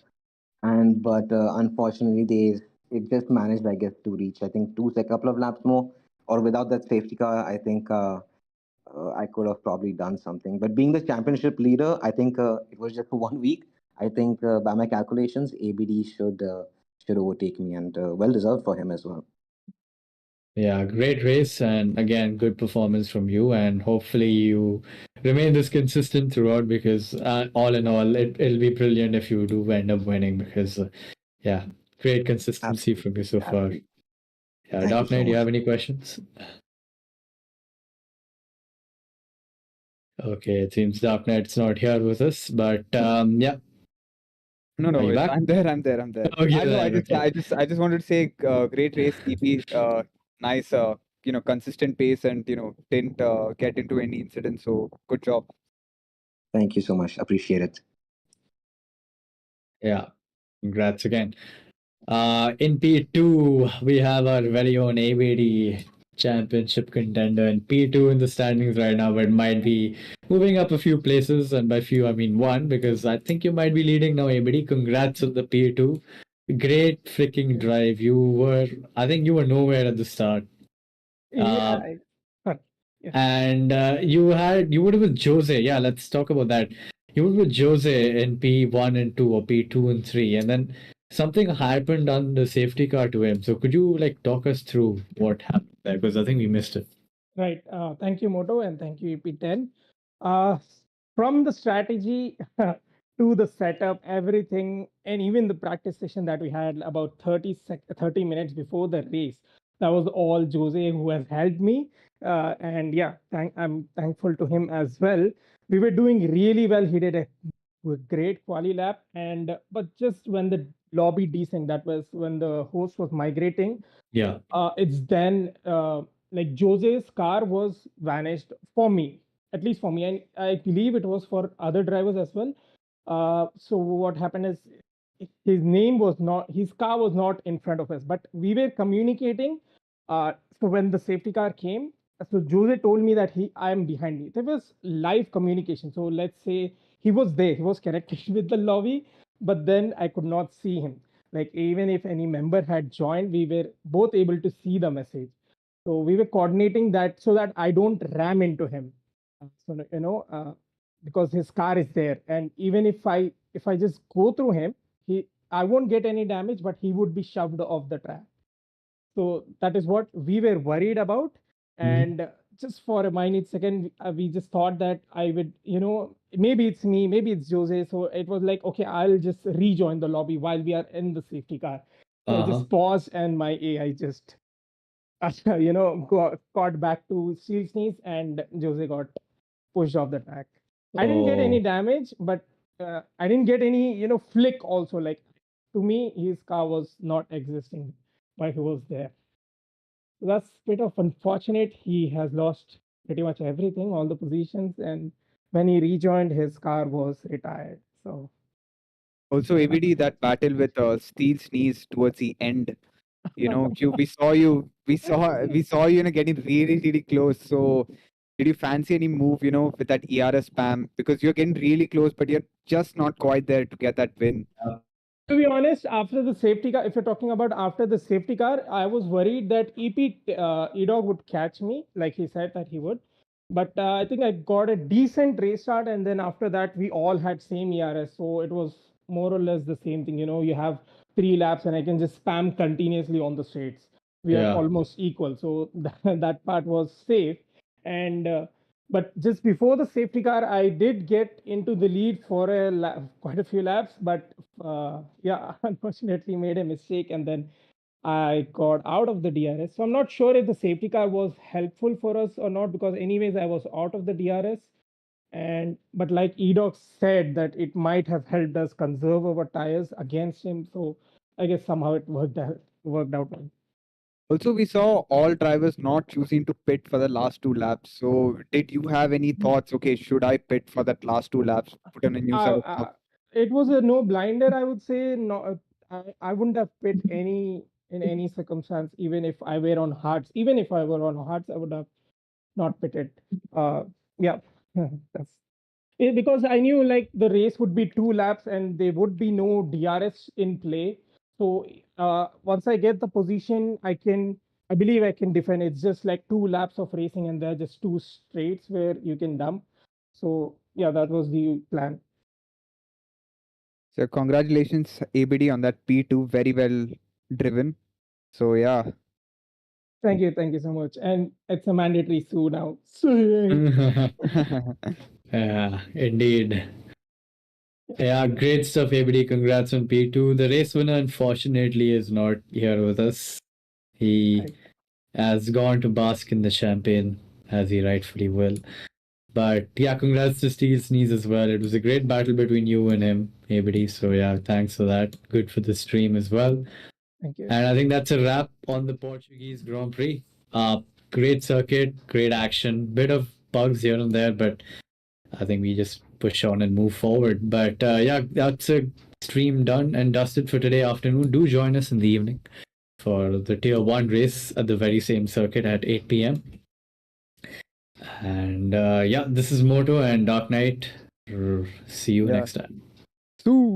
and but unfortunately it just managed, I guess, to reach I think a couple of laps more, or without that safety car, I think I could have probably done something. But being the championship leader, I think it was just for 1 week. I think by my calculations, ABD should overtake me, and well deserved for him as well. Yeah, great race, and again, good performance from you. And hopefully, you remain this consistent throughout, because all in all, it'll be brilliant if you do end up winning. Because, yeah, great consistency from you so far. Absolutely. Yeah, Thank Dark you so Knight, do you much. have any questions? Okay, it seems Dark Knight's not here with us, but yeah. No, Are you back? I'm there. Okay, I know. okay. I just wanted to say, great race, TP. Nice, consistent pace, and didn't get into any incidents. So good job. Thank you so much. Appreciate it. Yeah, congrats again. In P2, we have our very own ABD championship contender in P2 in the standings right now, but might be moving up a few places. And by few, I mean one, because I think you might be leading now, ABD. Congrats on the P2. Great freaking drive. I think you were nowhere at the start. Yeah. And you were with Jose. Yeah, let's talk about that. You were with Jose in P1 and 2, or P2 and 3, and then something happened on the safety car to him. So could you talk us through what happened there? Because I think we missed it. Right. Thank you, Moto, and thank you, EP10. From the strategy to the setup, everything, and even the practice session that we had about 30 minutes before the race, that was all Jose who has helped me. And yeah, I'm thankful to him as well. We were doing really well. He did a great quali lap, but just when the lobby desync, that was when the host was migrating. Yeah. It's then like Jose's car was vanished for me, at least for me, and I believe it was for other drivers as well. So what happened is his car was not in front of us, but we were communicating. So when the safety car came, so Jose told me that I am behind me. There was live communication. So let's say he was there, he was connected with the lobby, but then I could not see him. Like even if any member had joined, we were both able to see the message. So we were coordinating that so that I don't ram into him. So because his car is there, and even if I just go through him, I won't get any damage, but he would be shoved off the track. So that is what we were worried about. And just for a minute second, we just thought that I would, maybe it's me, maybe it's Jose. So it was like, okay, I'll just rejoin the lobby while we are in the safety car. So I just paused, and my AI just, got back to Steel's knees, and Jose got pushed off the track. I didn't get any damage, but I didn't get any, flick also. Like, to me, his car was not existing while he was there. So that's a bit of unfortunate. He has lost pretty much everything, all the positions, and when he rejoined, his car was retired. So Also, ABD, that battle with Steel's knees towards the end, we saw you, getting really, really close. So did you fancy any move, with that ERS spam? Because you're getting really close, but you're just not quite there to get that win. to be honest, after the safety car, if you're talking about after the safety car, I was worried that EDOG would catch me, like he said that he would. But I think I got a decent restart, and then after that, we all had same ERS, so it was more or less the same thing. You have 3 laps, and I can just spam continuously on the straights. We are almost equal, so that part was safe. And but just before the safety car, I did get into the lead for quite a few laps, but unfortunately made a mistake, and then I got out of the DRS. So I'm not sure if the safety car was helpful for us or not, because anyways I was out of the DRS. But like Edox said, that it might have helped us conserve our tires against him. So I guess somehow it worked out well. Also, we saw all drivers not choosing to pit for the last 2 laps. So did you have any thoughts? Okay, should I pit for that last 2 laps? Put on a new set of stuff. It was a no blinder, I would say. No, I wouldn't have pit in any circumstance, even if I were on hards. Even if I were on hards, I would have not pitted. That's it, because I knew like the race would be 2 laps and there would be no DRS in play. So once I get the position, I believe I can defend. It's just like 2 laps of racing, and there are just 2 straights where you can dump. So yeah, that was the plan. So congratulations, ABD, on that P2. Very well driven. So yeah. Thank you so much. And it's a mandatory sue now. Yeah, indeed. Yeah, great stuff, everybody. Congrats on P2. The race winner, unfortunately, is not here with us. He has gone to bask in the champagne, as he rightfully will. But yeah, congrats to Steel's knees as well. It was a great battle between you and him, everybody. So yeah, thanks for that. Good for the stream as well. Thank you. And I think that's a wrap on the Portuguese Grand Prix. Great circuit, great action, bit of bugs here and there, but I think we just push on and move forward. But yeah, that's a stream done and dusted for today afternoon. Do join us in the evening for the Tier 1 race at the very same circuit at 8 p.m. And yeah, this is Moto and Dark Knight. See you next time.